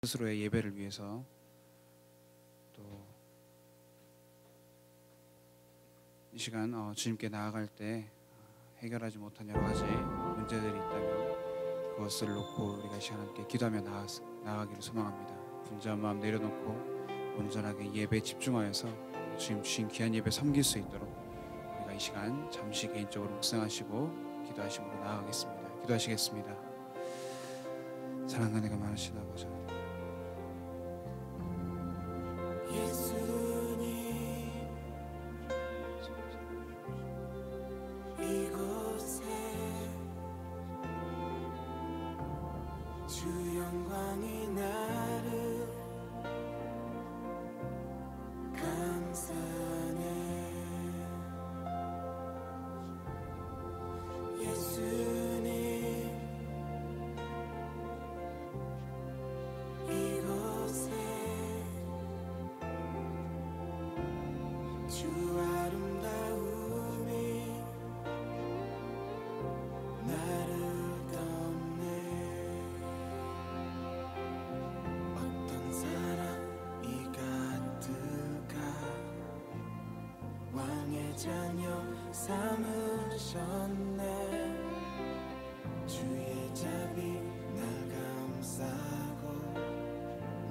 스스로의 예배를 위해서 또 이 시간 주님께 나아갈 때 해결하지 못한 여러 가지 문제들이 있다면 그것을 놓고 우리가 이 시간 함께 기도하며 나아가기를 소망합니다. 분주한 마음 내려놓고 온전하게 예배에 집중하여서 주님 주신 귀한 예배 섬길 수 있도록 우리가 이 시간 잠시 개인적으로 묵상하시고 기도하심으로 나아가겠습니다. 기도하시겠습니다. 사랑과 은혜가 많으신 아버지, 자녀 삼으셨네. 주의 자비 날 감싸고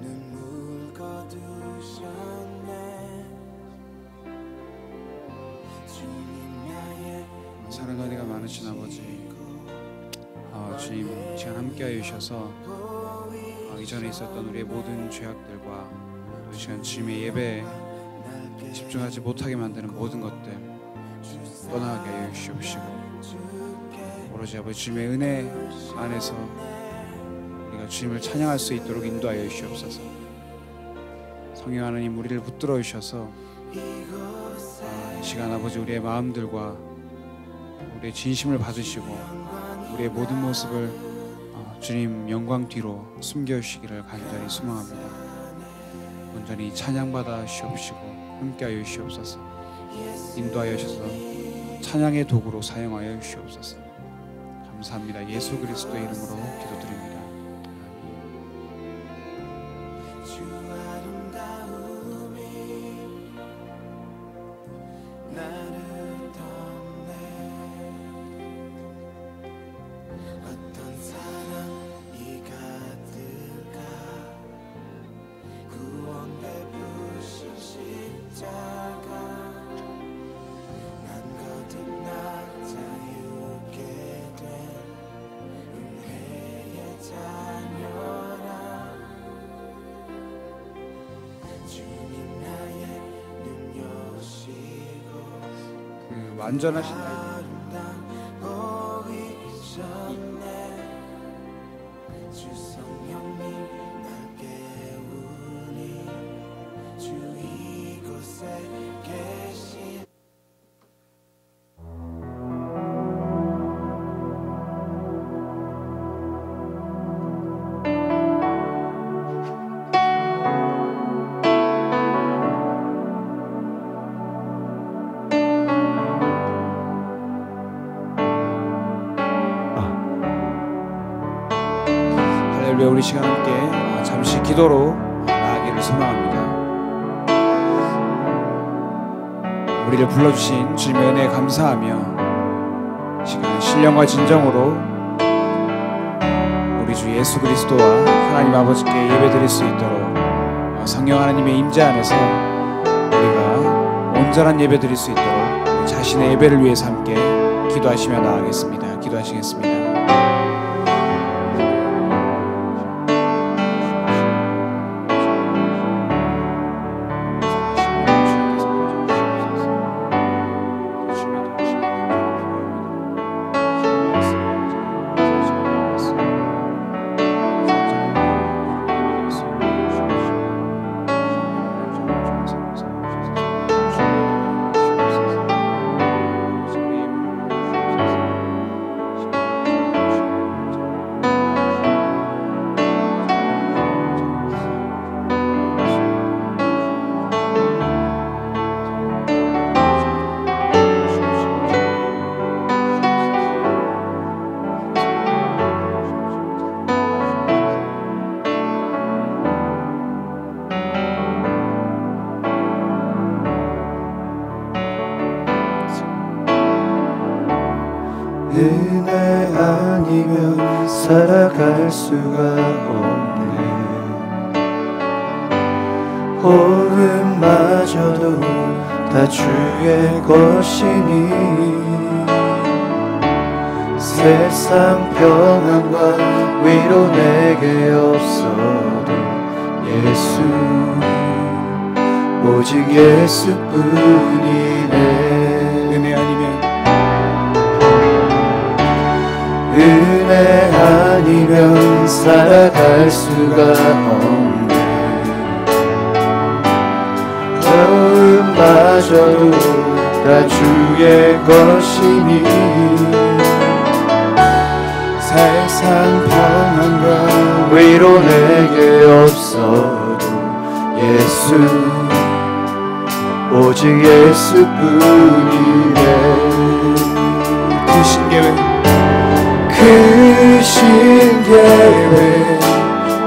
눈물 거두셨네. 주님 나의 사랑과 은혜가 많으신 아버지, 주님 이 시간 함께하여 주셔서 이전에 있었던 우리의 모든 죄악들과 또 이 시간 주님의 예배에 집중하지 못하게 만드는 모든 것들 떠나게 하여 주시옵시고, 오로지 아버지 주님의 은혜 안에서 우리가 주님을 찬양할 수 있도록 인도하여 주시옵소서. 성령 하나님 우리를 붙들어 주셔서 이 시간 아버지 우리의 마음들과 우리의 진심을 받으시고 우리의 모든 모습을 주님 영광 뒤로 숨겨주시기를 간절히 소망합니다. 온전히 찬양받아 주시옵시고 함께하여 주시옵소서. 인도하여 주셔서 찬양의 도구로 사용하여 주시옵소서. 감사합니다. 예수 그리스도의 이름으로 기도드립니다. 완전하신 우리 시간 함께 잠시 기도로 나아가기를 소망합니다. 우리를 불러주신 주님의 은혜에 감사하며 시간 신령과 진정으로 우리 주 예수 그리스도와 하나님 아버지께 예배드릴 수 있도록 성령 하나님의 임재 안에서 우리가 온전한 예배드릴 수 있도록 자신의 예배를 위해서 함께 기도하시며 나아가겠습니다. 기도하시겠습니다. 살아갈 수가 없네. 호흡마저도 다 주의 것이니 세상 평안과 위로 내게 없어도 예수, 오직 예수뿐이네. 은혜 아니면 은혜 아니면 살아갈 수가 없네. 호흡마저도 다 주의 것이니 세상 평안과 위로 내게 없어도 예수, 오직 예수뿐이네. 크신 계획, 크신 계획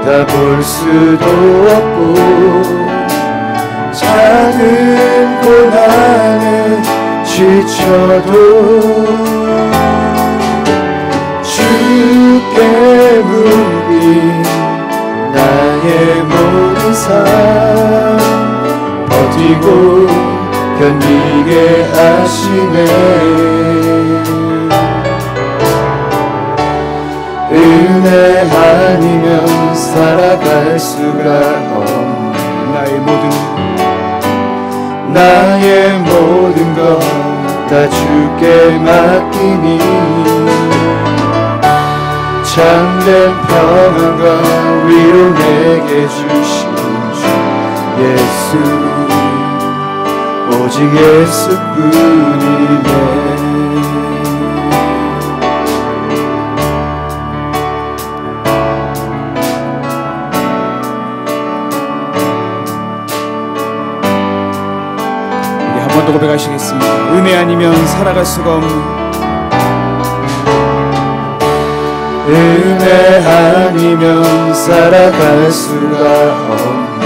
다 볼 수도 없고 작은 고난에 지쳐도 주께 묻기 나의 모든 삶 버티고 견디게 하시네. 은혜 아니면 살아갈 수가 없네. 나의 모든 것 다 주께 맡기니 참된 평안과 위로 내게 주신 주 예수, 오직 예수뿐이네. 우리 한 번 더 고백하시겠습니다. 은혜 아니면 살아갈 수가 없는, 은혜 아니면 살아갈 수가 없네.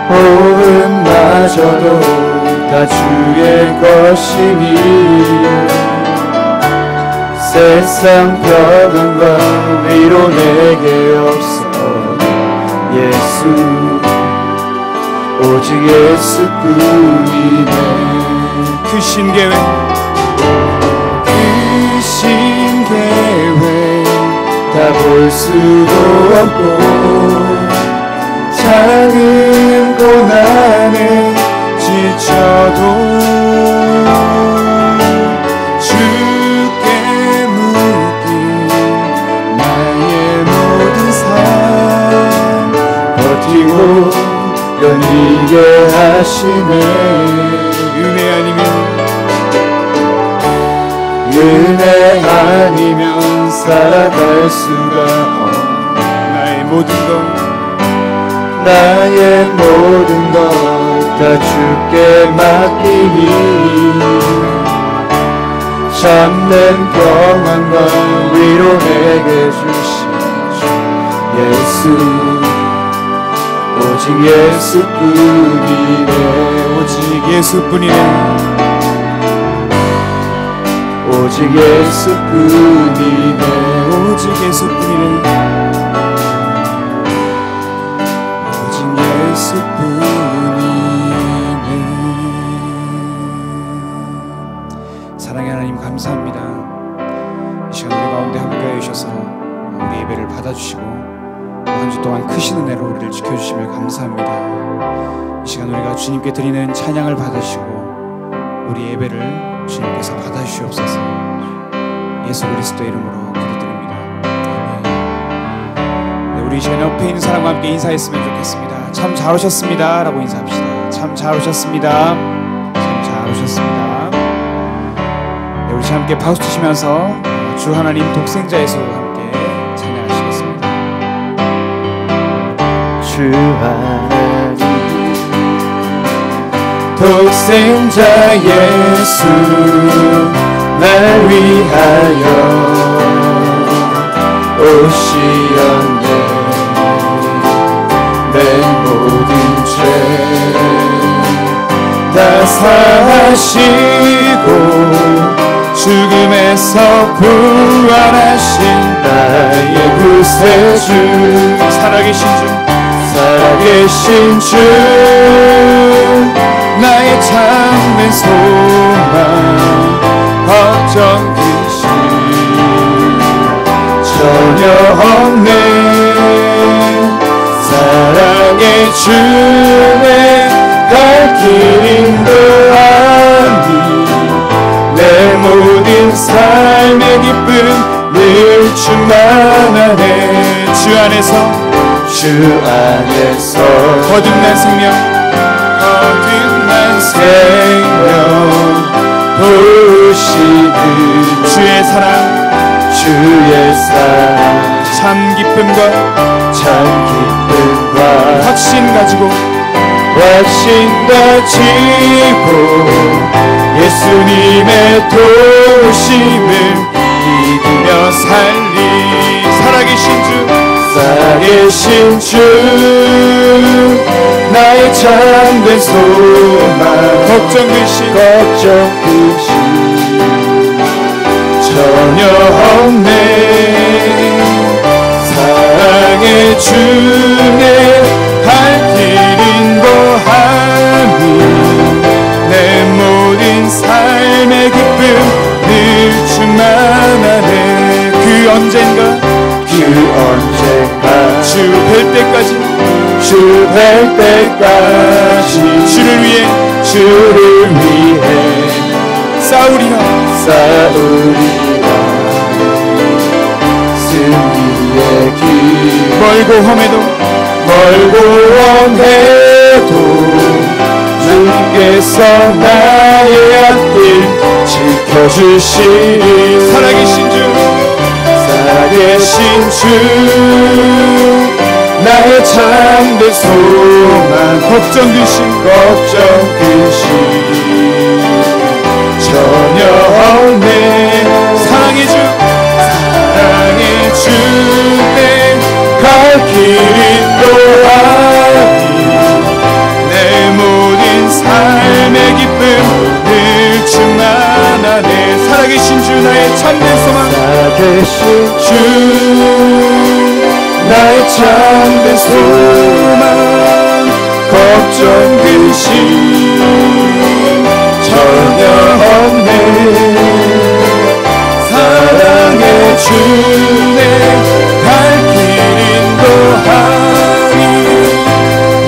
호흡마저도 다 주의 것이니 세상 평안과 위로 내게 없어 예수, 오직 예수뿐이네. 크신 계획, 다 볼 수도 없고 작은 고난에 지쳐도 주께 묻기 나의 모든 삶 버티고 견디게 하시네. 은혜 아니면 살아갈 수가 없네. 나의 모든 것 다 주께 맡기니 참된 평안과 위로 내게 주신 주 예수, 오직 예수뿐이네. 오직 예수뿐이네. 오직 예수뿐이네. 오직 예수뿐이네. 오직 예수뿐이네. 사랑의 하나님 감사합니다. 이 시간 우리 가운데 함께해 주셔서 우리 예배를 받아주시고 한 주 동안 크신 은혜로 우리를 지켜주시며 감사합니다. 이 시간 우리가 주님께 드리는 찬양을 받으시고 우리 예배를 주님께서 받아주시옵소서. 예수 그리스도의 이름으로 기도드립니다. 아멘. 네, 우리 이 시간 옆에 있는 사람과 함께 인사했으면 좋겠습니다. 참 잘 오셨습니다 라고 인사합시다. 참 잘 오셨습니다. 참 잘 오셨습니다. 네, 우리 함께 박수 치시면서 주 하나님 독생자 예수 함께 찬양하시겠습니다. 주 하나님 독생자 예수 날 위하여 오시었네. 내 모든 죄 다 사하시고 죽음에서 죽음에서 부활하신 나의 구세주 살아계신 주 살아계신 주 나의 참된 소망 걱정 근심 전혀 없네 사랑의 주내 갈 길 인도하니 내 모든 삶의 기쁨 늘 충만하네 주 안에서 거듭난 생명 도우시는 주의 사랑 참 기쁨과 확신 가지고 예수님의 도우심을 이기며 살리 살아계신 주 나의 참된 소망 걱정 근심 전혀 없네 사랑의 주내 갈 길 인도하니 내 모든 삶의 기쁨 늘 충만하네 그 언젠가 주 뵐 때까지 주를 위해 싸우리라 승리의 길 멀고 험해도 주께서 나의 앞길 지켜주시리 살아계신 주 나의 참된 소망 걱정 근심 전혀 없네 사랑의 주내 갈 길 인도하니 내 모든 삶의 기쁨 늘 충만하네 살아계신 주 나의 참된 소망 나의 참된 소망 걱정 근심 전혀 없네 사랑의 주내 갈 길 인도하니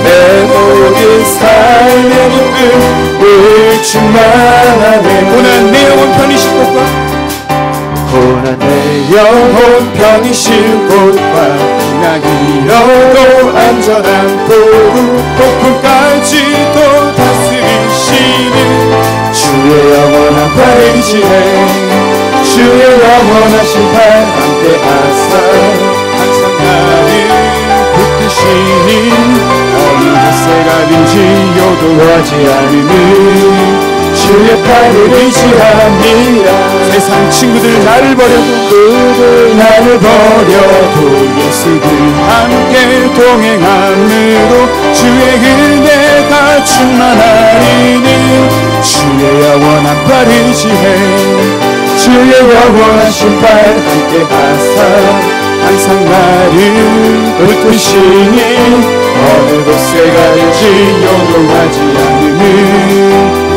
내 모든 삶의 기쁨 늘 충만하네 고난 내 영혼 편히 쉴 곳과 나 잃어도 안전한 도로 폭풍까지도 다스리시는 주의 영원한 팔을 의지해 주의 영원하신 팔 함께하사 항상 나를 붙드시니 어느 곳에 가든지 요동하지 않으니 주의 팔을 의지합니다 세상 친구들 나를 버려도 예수들 함께 동행함으로 주의 은혜가 충만하리니 주의 영원한 팔 의지해 주의 영원하신 팔 함께하사 항상 나를 붙드시니 어느 곳에 가든지 요동하지 않으니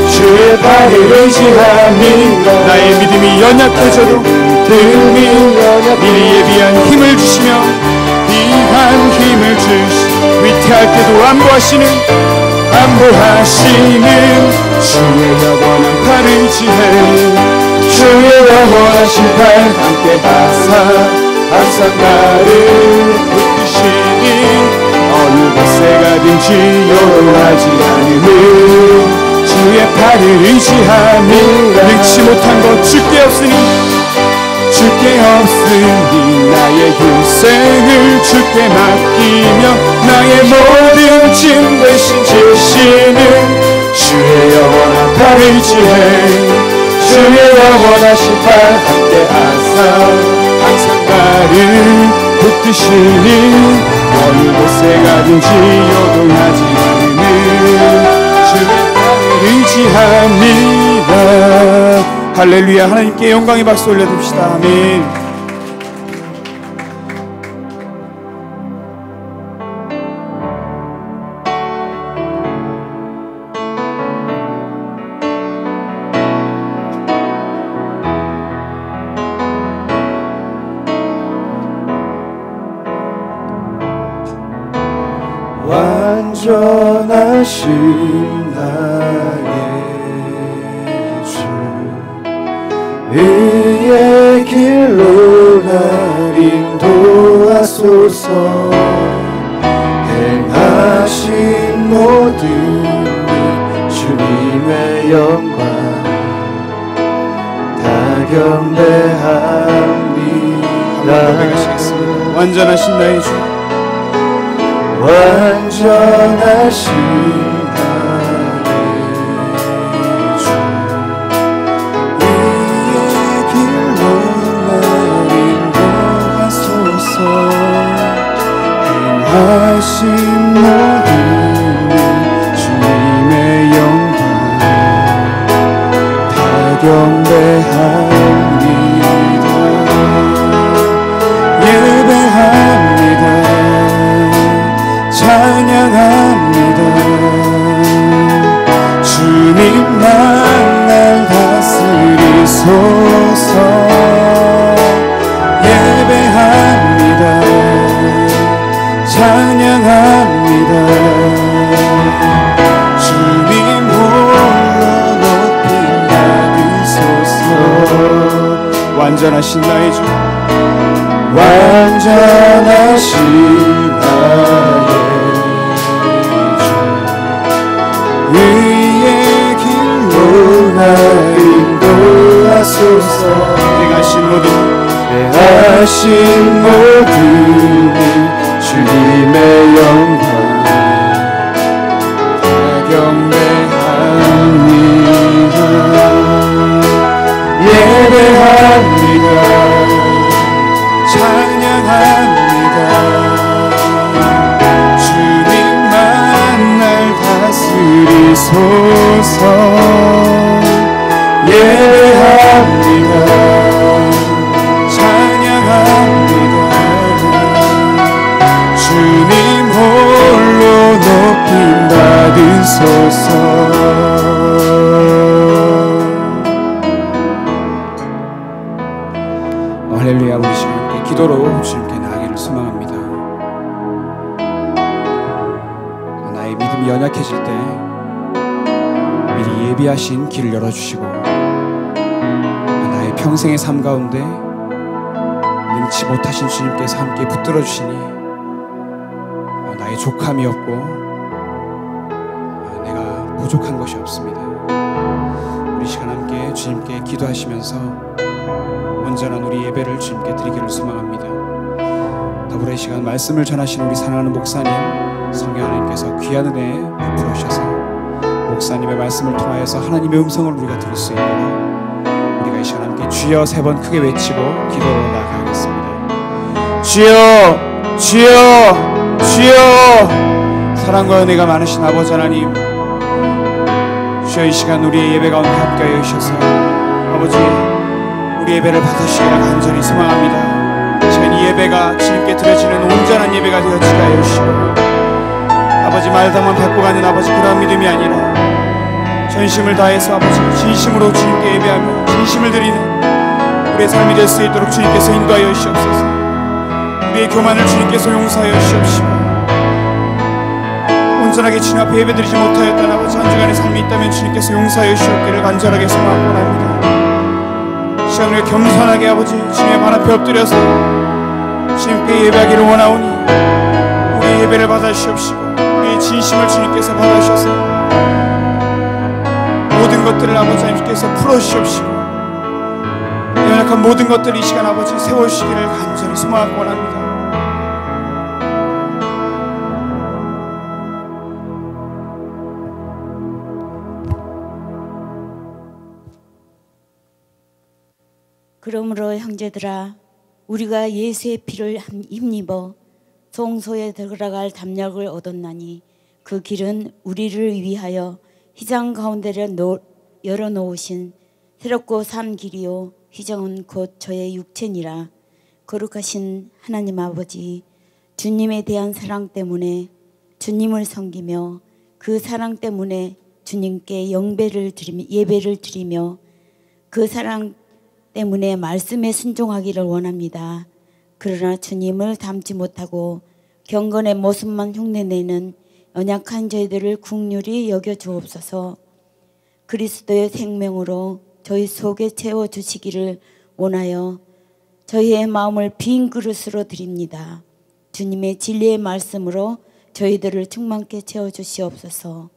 주의 팔을 의지합니다 나의 믿음이 연약해져도 미리 예비한 힘을 주시며 위태할 때도 안보하시는 주의 영원한 팔을 의지해 주의 영원하신 팔 함께하사 항상 나를 붙드시니 어느 곳에 가든지 요동하지 않으니 주의 팔을 의지함이라 능치 못한 것 주께 없으니 나의 일생을 주께 맡기며 나의 모든 짐 대신 지시는 주의 영원한 팔 의지해 주의 영원하신 팔 함께하사 항상 나를 붙드시니 어느 곳에 가든지 요동하지 않으니 주의 의지합니다 할렐루야. 하나님께 영광의 박수 올려드립시다. 아멘. 완전하신 나의 주 의의 길로 날 인도하소서. 행하신 모든 일 주님의 영광 다 경배합니다. 완전하신 나의 주 완전하신 나의 주 의의 길로 날 인도하소서. 행하신 모든 일 주님의 영광 다 경배합니다. 예배합니다. 찬양합니다. 주님만 날 다스리소서. 예배합니다. 찬양합니다. 주님 홀로 높임 받으소서. 완전하신 나의 주 완전하신 나의 의의 길로 날 인도하소서. 행하신 모든 일 주님의 영광 다 경배합니다. 예배합니다. 찬양합니다. 주님만 날 다스리소서. 예배합니다. 찬양합니다. 주님 홀로 높임 받으소서. 할렐루야. 우리 시간 함께 기도로 주님께 나아가기를 소망합니다. 나의 믿음이 연약해질 때 미리 예비하신 길을 열어주시고 나의 평생의 삶 가운데 능치 못하신 주님께서 함께 붙들어 주시니 나의 족함이 없고 내가 부족한 것이 없습니다. 우리 시간 함께 주님께 기도하시면서 온전한 우리 예배를 주님께 드리기를 소망합니다. 더불어 이 시간 말씀을 전하신 우리 사랑하는 목사님, 성령 하나님께서 귀한 은혜에 베풀어 주셔서 목사님의 말씀을 통하여서 하나님의 음성을 우리가 들을 수 있도록 우리가 이 시간 함께 주여 3번 크게 외치고 기도로 나아가겠습니다. 주여, 주여, 주여. 사랑과 은혜가 많으신 아버지 하나님, 주여 이 시간 우리의 예배 가운데 함께하여 주셔서 아버지 우리 예배를 받으시기를 간절히 소망합니다. 지금 이 예배가 주님께 드려지는 온전한 예배가 되어지게 하여 주시고 아버지 말다만 받고 가는 아버지 그러한 믿음이 아니라 전심을 다해서 아버지 진심으로 주님께 예배하며 진심을 드리는 우리의 삶이 될 수 있도록 주님께서 인도하여 주시옵소서. 우리의 교만을 주님께서 용서하여 주시옵시고 온전하게 주님 앞에 예배드리지 못하였던 아버지 한 주간의 삶이 있다면 주님께서 용서하여 주시옵기를 간절하게 소망하고 원합니다. 시간 우리가 겸손하게 아버지 주님의 발 앞에 엎드려서 주님께 예배하기를 원하오니 우리의 예배를 받아주시옵시고 우리의 진심을 주님께서 받아주셔서 모든 것들을 아버지 하나님께서 풀어주시옵시고 연약한 모든 것들을 이 시간 아버지 세워주시기를 간절히 소망하고 원합니다. 그러므로 형제들아 우리가 예수의 피를 힘입어 성소에 들어갈 담력을 얻었나니 그 길은 우리를 위하여 휘장 가운데를 열어놓으신 새롭고 산 길이요 희정은 곧 저의 육체니라. 거룩하신 하나님 아버지, 주님에 대한 사랑 때문에 주님을 섬기며 그 사랑 때문에 주님께 예배를 드리며 그 사랑 때문에 말씀에 순종하기를 원합니다. 그러나 주님을 닮지 못하고 경건의 모습만 흉내내는 연약한 저희들을 긍휼히 여겨 주옵소서. 그리스도의 생명으로 저희 속에 채워주시기를 원하여 저희의 마음을 빈 그릇으로 드립니다. 주님의 진리의 말씀으로 저희들을 충만케 채워주시옵소서.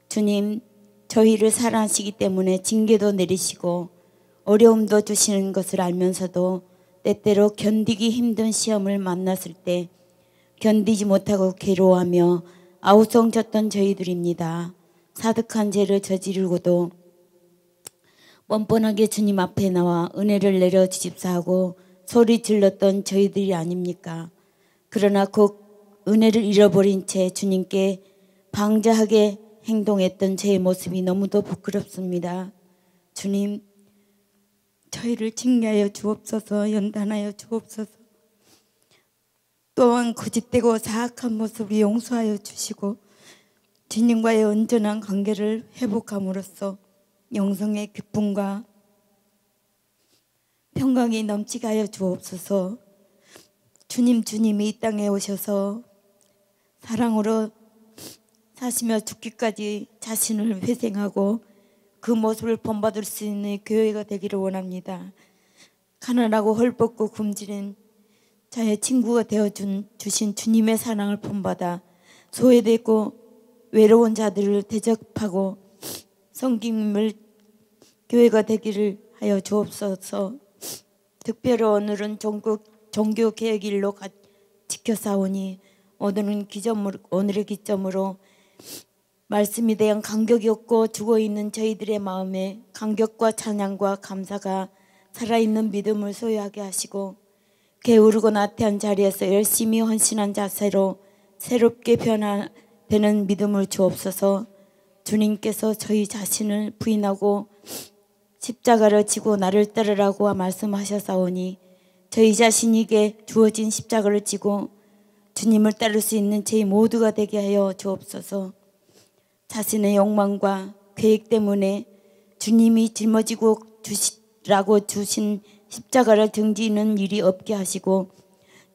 주님, 저희를 사랑하시기 때문에 징계도 내리시고 어려움도 주시는 것을 알면서도 때때로 견디기 힘든 시험을 만났을 때 견디지 못하고 괴로워하며 아우성쳤던 저희들입니다. 사득한 죄를 저지르고도 뻔뻔하게 주님 앞에 나와 은혜를 내려주십사 하고 소리 질렀던 저희들이 아닙니까? 그러나 곧 은혜를 잃어버린 채 주님께 방자하게 행동했던 제 모습이 너무도 부끄럽습니다. 주님, 저희를 징계하여 주옵소서. 연단하여 주옵소서. 또한 거짓되고 사악한 모습을 용서하여 주시고 주님과의 온전한 관계를 회복함으로써 영성의 기쁨과 평강이 넘치게 하여 주옵소서. 주님이 이 땅에 오셔서 사랑으로 사시며 죽기까지 자신을 회생하고 그 모습을 본받을 수 있는 교회가 되기를 원합니다. 가난하고 헐벗고 굶주린 자의 친구가 되어주신 주님의 사랑을 본받아 소외되고 외로운 자들을 대접하고 섬김을 교회가 되기를 하여 주옵소서. 특별히 오늘은 종교개혁일로 지켜싸우니 오늘의 기점으로 말씀에 대한 간격이 없고 죽어있는 저희들의 마음에 감격과 찬양과 감사가 살아있는 믿음을 소유하게 하시고 게으르고 나태한 자리에서 열심히 헌신한 자세로 새롭게 변화되는 믿음을 주옵소서. 주님께서 저희 자신을 부인하고 십자가를 지고 나를 따르라고 말씀하셨사오니 저희 자신에게 주어진 십자가를 지고 주님을 따를 수 있는 저희 모두가 되게 하여 주옵소서. 자신의 욕망과 계획 때문에 주님이 짊어지고 주시라고 주신 십자가를 등지는 일이 없게 하시고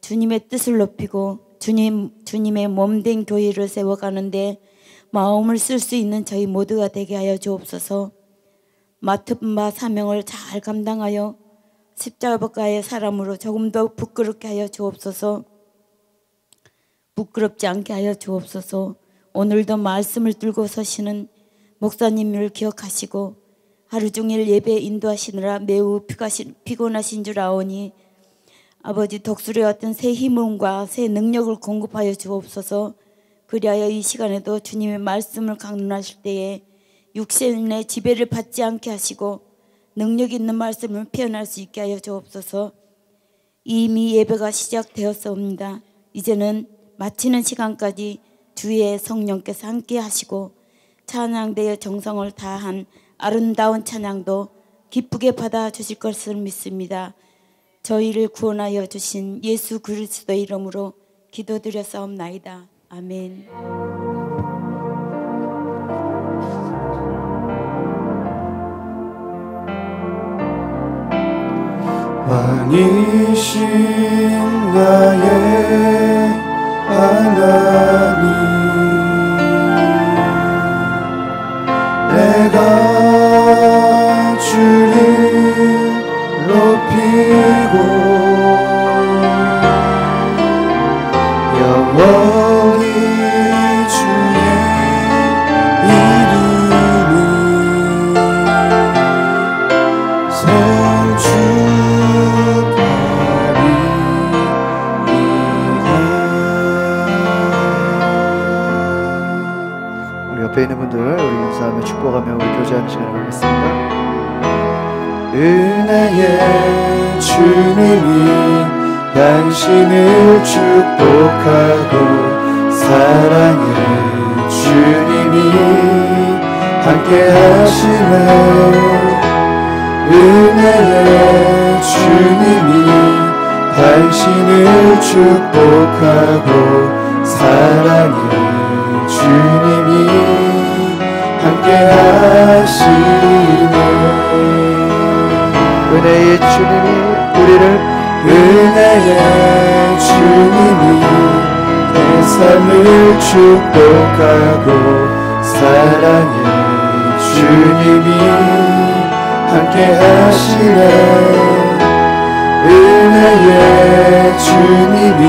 주님의 뜻을 높이고 주님의 몸된 교회를 세워가는데 마음을 쓸 수 있는 저희 모두가 되게 하여 주옵소서. 맡은 바 사명을 잘 감당하여 십자가의 사람으로 조금 더 부끄럽게 하여 주옵소서. 부끄럽지 않게 하여 주옵소서. 오늘도 말씀을 들고 서시는 목사님을 기억하시고 하루 종일 예배 인도하시느라 매우 피곤하신 줄 아오니 아버지 독수리 같은 새 힘과 새 능력을 공급하여 주옵소서. 그리하여 이 시간에도 주님의 말씀을 강론하실 때에 육신의 지배를 받지 않게 하시고 능력 있는 말씀을 표현할 수 있게 하여 주옵소서. 이미 예배가 시작되었사옵니다. 이제는 마치는 시간까지 주의 성령께서 함께 하시고 찬양대의 정성을 다한 아름다운 찬양도 기쁘게 받아주실 것을 믿습니다. 저희를 구원하여 주신 예수 그리스도의 이름으로 기도드렸사옵나이다. 아멘. 왕이신 나의 하나님, 내가 주를 높이고 영원히 주의 이름을 우리 옆에 있는 분들 우리 인사하며 축복하며 우리 교제하는 시간을 갖겠습니다. 은혜의 주님이 당신을 축복하고 사랑의 주님이 함께 하시네. 은혜의 주님이 당신을 축복하고 사랑의 주님이 함께 하시네. 은혜의 주님이 우리를 은혜의 주님이 내 삶을 축복하고 사랑의 주님이 함께 하시네. 은혜의 주님이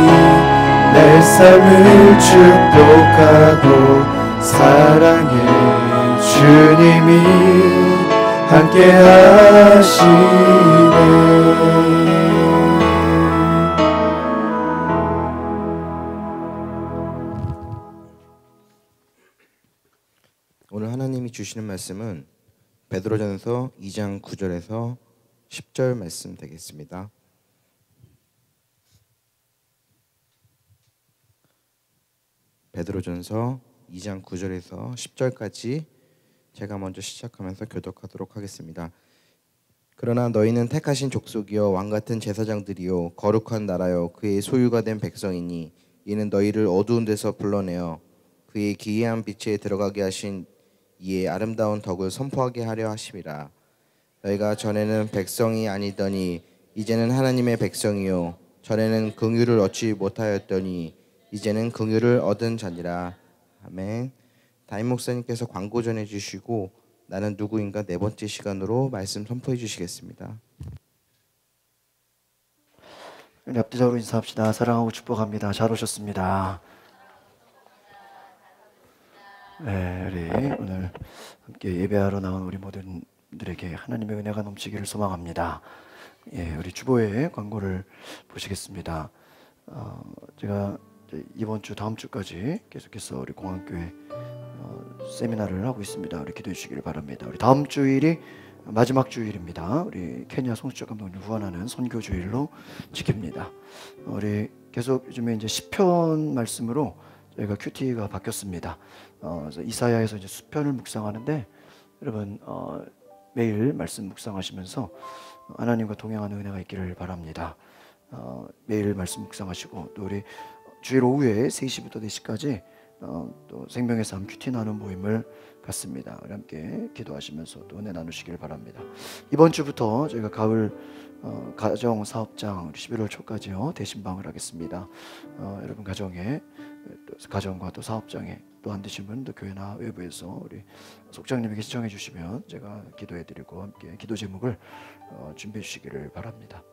내 삶을 축복하고 사랑의 주님이 함께 하시네. 오늘 하나님이 주시는 말씀은 베드로전서 2장 9절에서 10절 말씀 되겠습니다. 베드로전서 2장 9절에서 10절까지 제가 먼저 시작하면서 교독하도록 하겠습니다. 그러나 너희는 택하신 족속이요 왕같은 제사장들이요 거룩한 나라요 그의 소유가 된 백성이니 이는 너희를 어두운 데서 불러내어 그의 기이한 빛에 들어가게 하신 이의 아름다운 덕을 선포하게 하려 하심이라. 너희가 전에는 백성이 아니더니 이제는 하나님의 백성이요 전에는 긍휼을 얻지 못하였더니 이제는 긍휼을 얻은 자니라. 아멘. 담임 목사님께서 광고 전해주시고 나는 누구인가 네 번째 시간으로 말씀 선포해 주시겠습니다. 우리 앞뒤적으로 인사합시다. 사랑하고 축복합니다. 잘 오셨습니다. 네, 우리 오늘 함께 예배하러 나온 우리 모든 분들에게 하나님의 은혜가 넘치기를 소망합니다. 예, 우리 주보의 광고를 보시겠습니다. 제가 이번 주 다음 주까지 계속해서 우리 공항교회 세미나를 하고 있습니다. 우리 기도해 주시기를 바랍니다. 우리 다음 주일이 마지막 주일입니다. 우리 케냐 송수철 감독님 후원하는 선교 주일로 지킵니다. 우리 계속 요즘에 이제 시편 말씀으로 저희가 큐티가 바뀌었습니다. 그래서 이사야에서 이제 수편을 묵상하는데 여러분 매일 말씀 묵상하시면서 하나님과 동행하는 은혜가 있기를 바랍니다. 매일 말씀 묵상하시고 또 우리 주일 오후에 3시부터 4시까지 또 생명의 삶 큐티 나눔 모임을 갖습니다. 우리 함께 기도하시면서 또 은혜 나누시길 바랍니다. 이번 주부터 저희가 가을 가정 사업장 11월 초까지요 대신방을 하겠습니다. 여러분 가정에 가정과 또 사업장에 또 안 되신 분도 교회나 외부에서 우리 속장님에게 시청해 주시면 제가 기도해드리고 함께 기도 제목을 준비해 주시기를 바랍니다.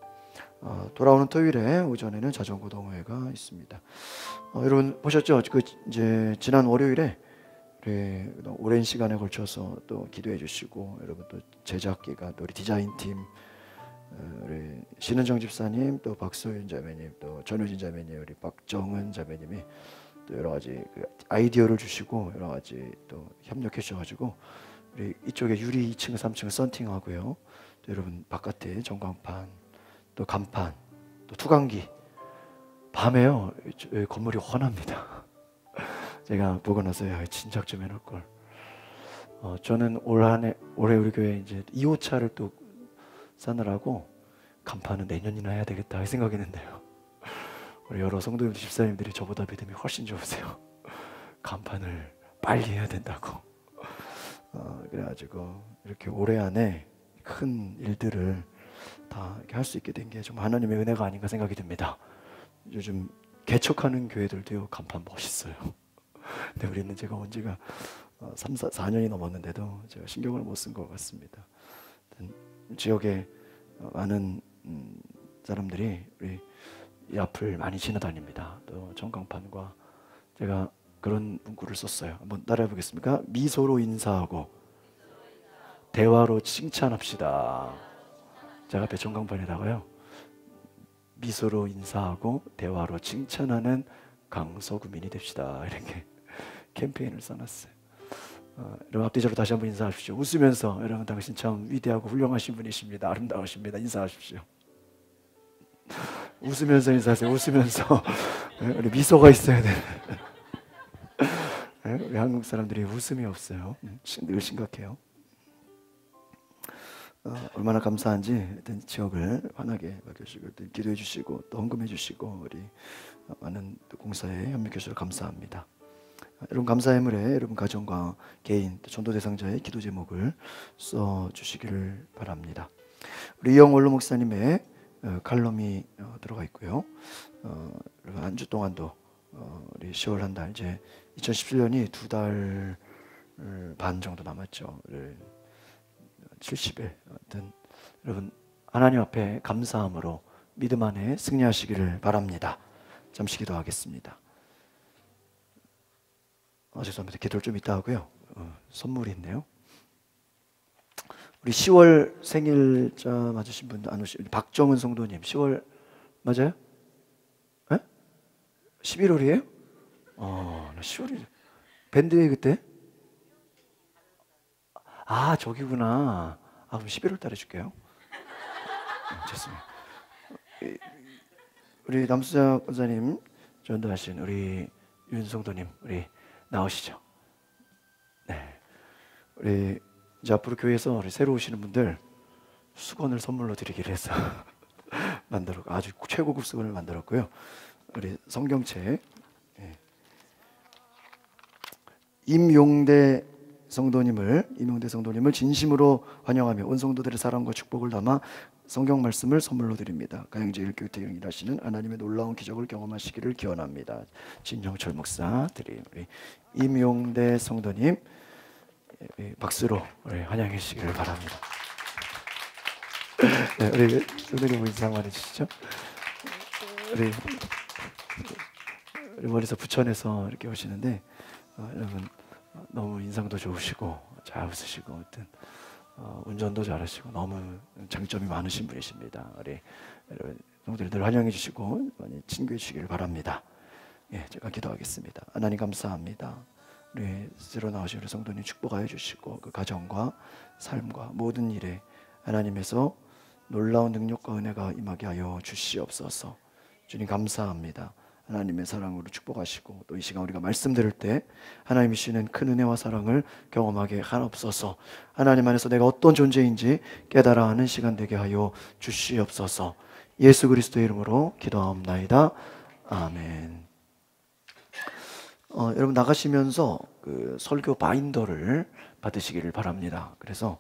돌아오는 토요일에 오전에는 자전거 동호회가 있습니다. 여러분 보셨죠? 이제 지난 월요일에 오랜 시간에 걸쳐서 또 기도해 주시고 여러분 또 제작기가 또 우리 디자인팀 우리 신은정 집사님 또 박소윤 자매님 또 전효진 자매님 우리 박정은 자매님이 또 여러 가지 아이디어를 주시고 여러 가지 또 협력해 주셔가지고 우리 이쪽에 유리 2층 3층을 썬팅하고요. 또 여러분 바깥에 전광판 또 간판 또 투광기 밤에요 건물이 환합니다. 제가 보고 나서 진작 좀 해놓을 걸. 저는 올해 우리 교회 이제 2호차를 또 싸느라고 간판은 내년이나 해야 되겠다 생각했는데요. 우리 여러 성도님들 집사님들이 저보다 믿음이 훨씬 좋으세요. 간판을 빨리 해야 된다고. 그래가지고 이렇게 올해 안에 큰 일들을 다 이렇게 할 수 있게 된 게 정말 하나님의 은혜가 아닌가 생각이 듭니다. 요즘 개척하는 교회들도요 간판 멋있어요. 근데 우리는 제가 온 지가 4년이 넘었는데도 제가 신경을 못 쓴 것 같습니다. 지역에 많은 사람들이 우리 이 앞을 많이 지나다닙니다. 또 전광판과 제가 그런 문구를 썼어요. 한번 따라해 보겠습니까? 미소로 인사하고 대화로 칭찬합시다. 제가 앞에 전광판에다가요 미소로 인사하고 대화로 칭찬하는 강서구민이 됩시다 이렇게 캠페인을 써놨어요. 여러분 앞뒤적으로 다시 한번 인사하십시오. 웃으면서 여러분 당신 참 위대하고 훌륭하신 분이십니다. 아름다우십니다. 인사하십시오. 웃으면서 인사하세요. 웃으면서 우리 미소가 있어야 돼. 우리 한국 사람들이 웃음이 없어요. 늘 심각해요. 얼마나 감사한지 어떤 지역을 환하게 맡겨주시고 기도해 주시고 또 헌금해 주시고 우리 많은 공사에 협력해 주셔서 감사합니다. 여러분 감사의 물에 여러분 가정과 개인 또 전도 대상자의 기도 제목을 써 주시기를 바랍니다. 우리 이영원로 목사님의 칼럼이 들어가 있고요. 한 주 동안도 우리 10월 한 달 이제 2017년이 2달 반 정도 남았죠. 70일. 아무튼 여러분 하나님 앞에 감사함으로 믿음 안에 승리하시기를 바랍니다. 잠시 기도하겠습니다. 죄송합니다. 기도를 좀 이따 하고요. 선물이 있네요. 우리 10월 생일자 맞으신 분 안 오시? 박정은 성도님 10월 맞아요? 에? 11월이에요? 나 10월이 밴드에 그때? 저기구나. 그럼 11월 달에 줄게요. 좋습니다. 우리 남수자 권사님 전도하신 우리 윤성도님 우리 나오시죠. 네. 우리 이제 앞으로 교회에서 우리 새로 오시는 분들 수건을 선물로 드리기로 해서 아주 최고급 수건을 만들었고요. 우리 성경책 임용대 성도님을 진심으로 환영하며 온 성도들의 사랑과 축복을 담아 성경 말씀을 선물로 드립니다. 가영제 일교육대행 일하시는 하나님의 놀라운 기적을 경험하시기를 기원합니다. 진정철 목사 드림 우리 임용대 성도님 박수로 환영해 주시기를 바랍니다. 네, 우리 성도님 인사 한번 해주시죠. 우리 멀리서 부천에서 이렇게 오시는데 여러분 너무 인상도 좋으시고 잘 웃으시고 하여튼 운전도 잘하시고 너무 장점이 많으신 분이십니다. 우리 여러분 성도들 환영해 주시고 많이 친구해 주시기를 바랍니다. 제가 기도하겠습니다. 하나님 감사합니다. 우리 새로 나오신 우리 성도님 축복하여 주시고 그 가정과 삶과 모든 일에 하나님에서 놀라운 능력과 은혜가 임하게 하여 주시옵소서. 주님 감사합니다. 하나님의 사랑으로 축복하시고 또 이 시간 우리가 말씀 들을 때 하나님이 주시는 큰 은혜와 사랑을 경험하게 하옵소서. 하나님 안에서 내가 어떤 존재인지 깨달아 하는 시간 되게 하여 주시옵소서. 예수 그리스도의 이름으로 기도하옵나이다. 아멘. 여러분 나가시면서 그 설교 바인더를 받으시기를 바랍니다. 그래서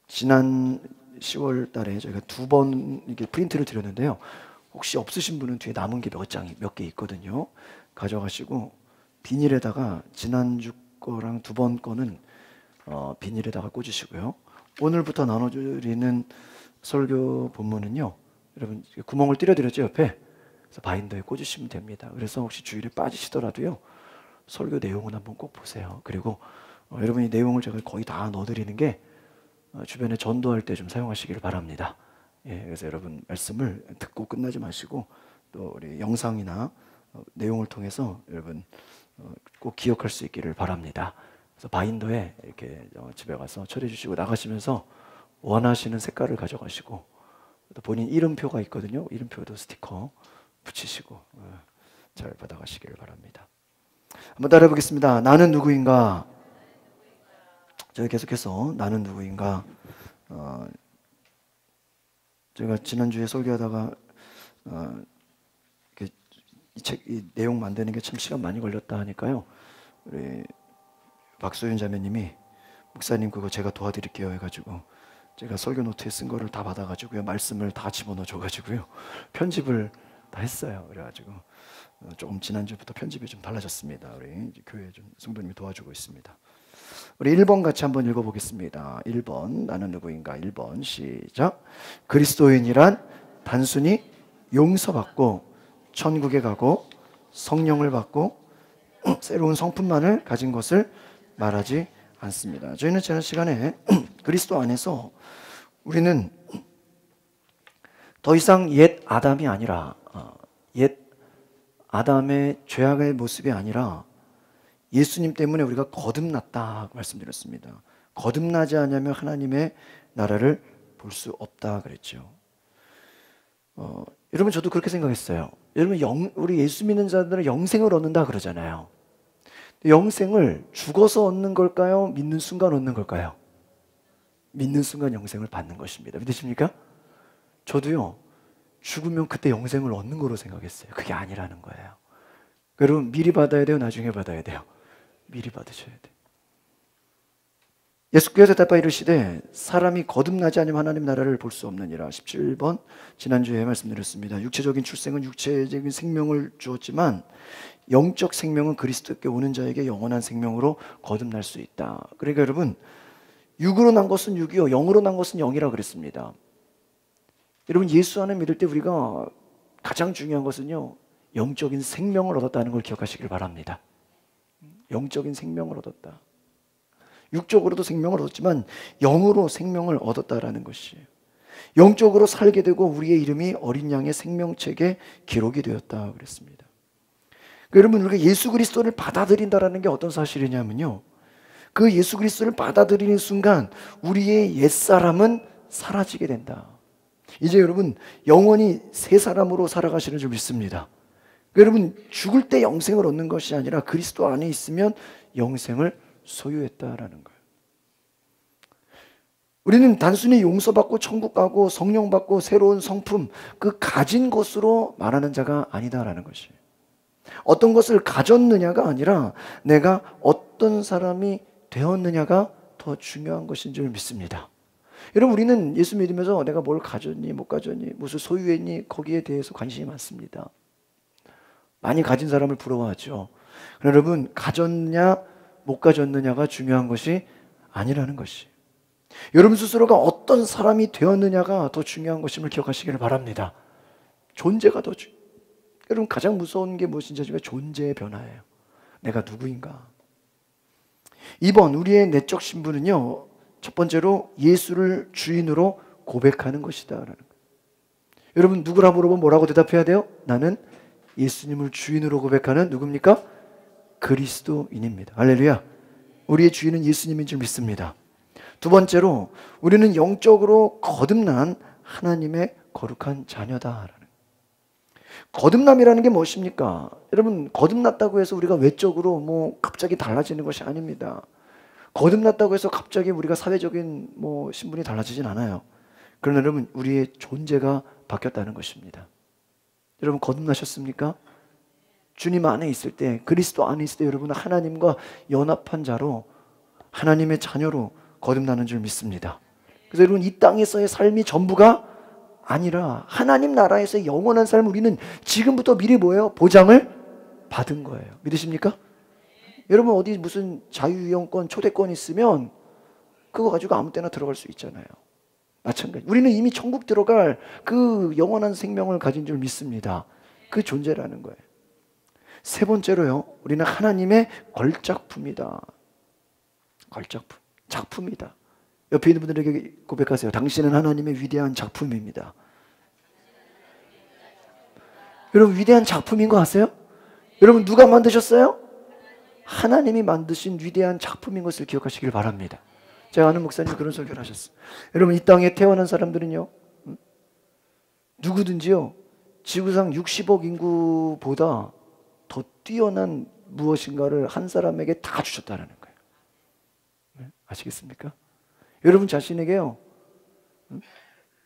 지난 10월 달에 저희가 2번 이렇게 프린트를 드렸는데요. 혹시 없으신 분은 뒤에 남은 게 몇 개 있거든요. 가져가시고 비닐에다가 지난주 거랑 2번 거는 비닐에다가 꽂으시고요. 오늘부터 나눠드리는 설교 본문은요. 여러분 구멍을 뚫어드렸죠 옆에. 그래서 바인더에 꽂으시면 됩니다. 그래서 혹시 주일에 빠지시더라도요. 설교 내용은 한번 꼭 보세요. 그리고 여러분 이 내용을 제가 거의 다 넣어드리는 게 주변에 전도할 때 좀 사용하시기를 바랍니다. 그래서 여러분 말씀을 듣고 끝나지 마시고 또 우리 영상이나 내용을 통해서 여러분 꼭 기억할 수 있기를 바랍니다. 그래서 바인더에 이렇게 집에 가서 처리해 주시고 나가시면서 원하시는 색깔을 가져가시고 또 본인 이름표가 있거든요. 이름표도 스티커 붙이시고 잘 받아가시기를 바랍니다. 한번 따라해 보겠습니다. 나는 누구인가? 저희 계속해서 나는 누구인가? 제가 지난주에 설교하다가 이 내용 만드는 게 참 시간 많이 걸렸다 하니까요. 우리 박소윤 자매님이 목사님 그거 제가 도와드릴게요 해가지고 제가 설교 노트에 쓴 거를 다 받아가지고요. 말씀을 다 집어넣어 줘가지고요. 편집을 다 했어요. 그래가지고 조금 지난주부터 편집이 좀 달라졌습니다. 우리 교회 좀 성도님이 도와주고 있습니다. 우리 1번 같이 한번 읽어보겠습니다. 1번 나는 누구인가? 1번 시작. 그리스도인이란 단순히 용서받고 천국에 가고 성령을 받고 새로운 성품만을 가진 것을 말하지 않습니다. 저희는 지난 시간에 그리스도 안에서 우리는 더 이상 옛 아담이 아니라 옛 아담의 죄악의 모습이 아니라 예수님 때문에 우리가 거듭났다 말씀드렸습니다. 거듭나지 않으면 하나님의 나라를 볼 수 없다 그랬죠. 여러분 저도 그렇게 생각했어요. 여러분 우리 예수 믿는 자들은 영생을 얻는다 그러잖아요. 영생을 죽어서 얻는 걸까요? 믿는 순간 얻는 걸까요? 믿는 순간 영생을 받는 것입니다. 믿으십니까? 저도요, 죽으면 그때 영생을 얻는 거로 생각했어요. 그게 아니라는 거예요. 여러분, 미리 받아야 돼요? 나중에 받아야 돼요? 미리 받으셔야 돼요. 예수께서 대답하여 이르시되 사람이 거듭나지 않으면 하나님 나라를 볼 수 없느니라. 17번 지난주에 말씀드렸습니다. 육체적인 출생은 육체적인 생명을 주었지만 영적 생명은 그리스도께 오는 자에게 영원한 생명으로 거듭날 수 있다. 그러니까 여러분, 육으로 난 것은 육이요, 영으로 난 것은 영이라 그랬습니다. 여러분, 예수 안에 믿을 때 우리가 가장 중요한 것은요, 영적인 생명을 얻었다는 걸 기억하시길 바랍니다. 영적인 생명을 얻었다. 육적으로도 생명을 얻었지만 영으로 생명을 얻었다라는 것이에요. 영적으로 살게 되고 우리의 이름이 어린 양의 생명책에 기록이 되었다 그랬습니다. 그러니까 여러분, 우리가 예수 그리스도를 받아들인다라는 게 어떤 사실이냐면요, 그 예수 그리스도를 받아들이는 순간 우리의 옛사람은 사라지게 된다. 이제 여러분, 영원히 새 사람으로 살아가시는 줄 믿습니다. 여러분, 죽을 때 영생을 얻는 것이 아니라 그리스도 안에 있으면 영생을 소유했다라는 거예요. 우리는 단순히 용서받고 천국 가고 성령 받고 새로운 성품, 그 가진 것으로 말하는 자가 아니다라는 것이에요. 어떤 것을 가졌느냐가 아니라 내가 어떤 사람이 되었느냐가 더 중요한 것인 줄 믿습니다. 여러분, 우리는 예수 믿으면서 내가 뭘 가졌니 못 가졌니 무슨 소유했니 거기에 대해서 관심이 많습니다. 많이 가진 사람을 부러워하죠. 그러나 여러분, 가졌냐 못 가졌느냐가 중요한 것이 아니라는 것이, 여러분 스스로가 어떤 사람이 되었느냐가 더 중요한 것임을 기억하시기를 바랍니다. 존재가 더 여러분, 가장 무서운 게 무엇인지 아시면 존재의 변화예요. 내가 누구인가. 2번, 우리의 내적 신분은요, 첫 번째로 예수를 주인으로 고백하는 것이다 라는 거예요. 여러분, 누구라 물어보면 뭐라고 대답해야 돼요? 나는 예수님을 주인으로 고백하는 누굽니까? 그리스도인입니다. 할렐루야. 우리의 주인은 예수님인 줄 믿습니다. 두 번째로, 우리는 영적으로 거듭난 하나님의 거룩한 자녀다라는 거예요. 거듭남이라는 게 무엇입니까? 여러분, 거듭났다고 해서 우리가 외적으로 뭐 갑자기 달라지는 것이 아닙니다. 거듭났다고 해서 갑자기 우리가 사회적인 뭐 신분이 달라지진 않아요. 그러나 여러분, 우리의 존재가 바뀌었다는 것입니다. 여러분, 거듭나셨습니까? 주님 안에 있을 때, 그리스도 안에 있을 때 여러분은 하나님과 연합한 자로, 하나님의 자녀로 거듭나는 줄 믿습니다. 그래서 여러분, 이 땅에서의 삶이 전부가 아니라 하나님 나라에서의 영원한 삶을 우리는 지금부터 미리 뭐예요? 보장을 받은 거예요. 믿으십니까? 여러분, 어디 무슨 자유이용권, 초대권 있으면 그거 가지고 아무 때나 들어갈 수 있잖아요. 마찬가지. 우리는 이미 천국 들어갈 그 영원한 생명을 가진 줄 믿습니다. 그 존재라는 거예요. 세 번째로요, 우리는 하나님의 걸작품이다. 걸작품, 작품이다. 옆에 있는 분들에게 고백하세요. 당신은 하나님의 위대한 작품입니다. 여러분, 위대한 작품인 거 아세요? 여러분, 누가 만드셨어요? 하나님이 만드신 위대한 작품인 것을 기억하시길 바랍니다. 제가 아는 목사님이 그런 설교를 하셨어요. 여러분, 이 땅에 태어난 사람들은요, 누구든지요, 지구상 60억 인구보다 더 뛰어난 무엇인가를 한 사람에게 다 주셨다는 거예요. 아시겠습니까? 여러분 자신에게요,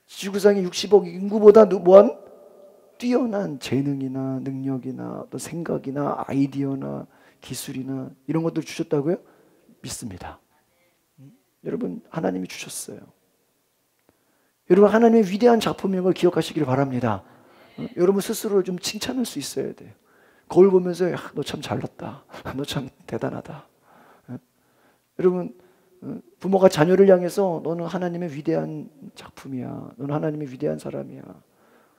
지구상의 60억 인구보다 뭐한 뛰어난 재능이나 능력이나 또 생각이나 아이디어나 기술이나 이런 것들 주셨다고요? 믿습니다. 여러분, 하나님이 주셨어요. 여러분, 하나님의 위대한 작품인 걸 기억하시길 바랍니다. 여러분 스스로를 좀 칭찬할 수 있어야 돼요. 거울 보면서 너 참 잘났다, 너 참 대단하다. 여러분, 부모가 자녀를 향해서 너는 하나님의 위대한 작품이야, 너는 하나님의 위대한 사람이야,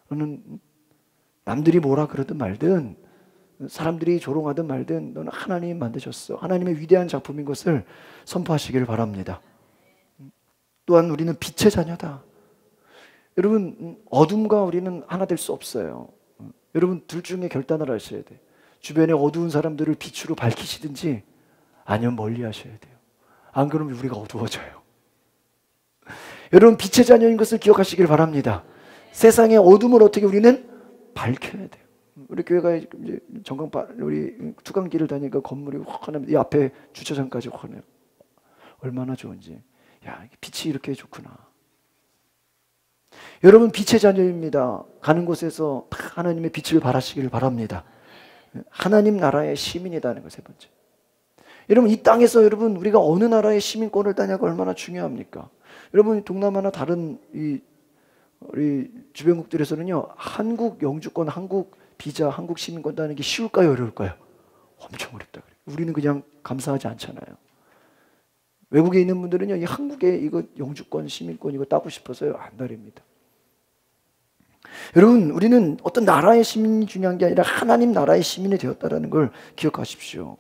너는 남들이 뭐라 그러든 말든 사람들이 조롱하든 말든 너는 하나님이 만드셨어, 하나님의 위대한 작품인 것을 선포하시길 바랍니다. 또한 우리는 빛의 자녀다. 여러분, 어둠과 우리는 하나 될 수 없어요. 여러분, 둘 중에 결단을 하셔야 돼요. 주변에 어두운 사람들을 빛으로 밝히시든지 아니면 멀리 하셔야 돼요. 안 그러면 우리가 어두워져요. 여러분, 빛의 자녀인 것을 기억하시길 바랍니다. 세상의 어둠을 어떻게 우리는 밝혀야 돼요. 우리 교회가 이제 우리 투강길을 다니니까 건물이 확 하나, 이 앞에 주차장까지 확 하네요. 얼마나 좋은지. 야, 빛이 이렇게 좋구나. 여러분 빛의 자녀입니다. 가는 곳에서 다 하나님의 빛을 발하시기를 바랍니다. 하나님 나라의 시민이라는 거 세 번째. 여러분 이 땅에서 여러분 우리가 어느 나라의 시민권을 따냐가 얼마나 중요합니까? 여러분 동남아나 다른 우리 주변국들에서는요 한국 영주권, 한국 비자, 한국 시민권 따는 게 쉬울까요, 어려울까요? 엄청 어렵다 그래요. 우리는 그냥 감사하지 않잖아요. 외국에 있는 분들은요 이 한국에 이거 영주권, 시민권 이거 따고 싶어서요 안 따립니다. 여러분 우리는 어떤 나라의 시민이 중요한 게 아니라 하나님 나라의 시민이 되었다는 걸 기억하십시오.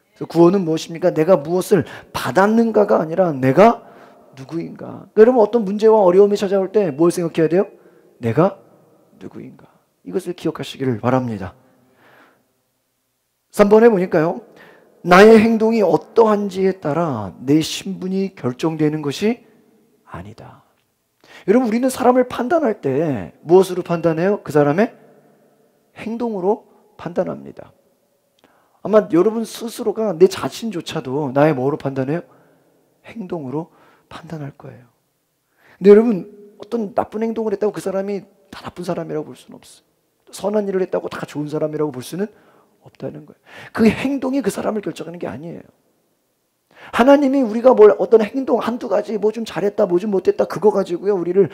그래서 구원은 무엇입니까? 내가 무엇을 받았는가가 아니라 내가 누구인가. 여러분 어떤 문제와 어려움이 찾아올 때 뭘 생각해야 돼요? 내가 누구인가. 이것을 기억하시기를 바랍니다. 3번에 보니까요. 나의 행동이 어떠한지에 따라 내 신분이 결정되는 것이 아니다. 여러분 우리는 사람을 판단할 때 무엇으로 판단해요? 그 사람의 행동으로 판단합니다. 아마 여러분 스스로가 내 자신조차도 나의 뭐로 판단해요? 행동으로 판단할 거예요. 근데 여러분 어떤 나쁜 행동을 했다고 그 사람이 다 나쁜 사람이라고 볼 수는 없어요. 선한 일을 했다고 다 좋은 사람이라고 볼 수는 없다는 거예요. 그 행동이 그 사람을 결정하는 게 아니에요. 하나님이 우리가 어떤 행동 한두 가지 뭐 좀 잘했다 뭐 좀 못했다 그거 가지고요 우리를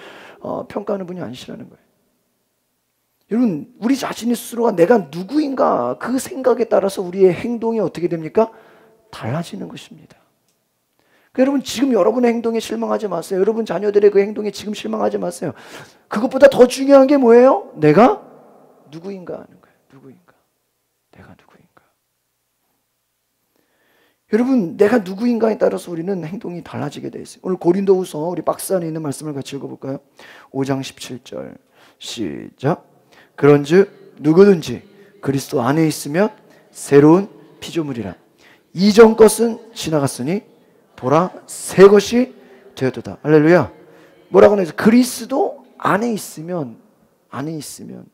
평가하는 분이 아니시라는 거예요. 여러분 우리 자신이 스스로가 내가 누구인가 그 생각에 따라서 우리의 행동이 어떻게 됩니까? 달라지는 것입니다. 그러니까 여러분 지금 여러분의 행동에 실망하지 마세요. 여러분 자녀들의 그 행동에 지금 실망하지 마세요. 그것보다 더 중요한 게 뭐예요? 내가 누구인가 하는 거예요. 누구인가? 내가 누구인가? 여러분 내가 누구인가에 따라서 우리는 행동이 달라지게 돼 있어요. 오늘 고린도후서 우리 박스 안에 있는 말씀을 같이 읽어볼까요? 5장 17절 시작. 그런즉 누구든지 그리스도 안에 있으면 새로운 피조물이라. 이전 것은 지나갔으니 보라 새 것이 되었도다. 할렐루야. 뭐라고 하죠? 그리스도 안에 있으면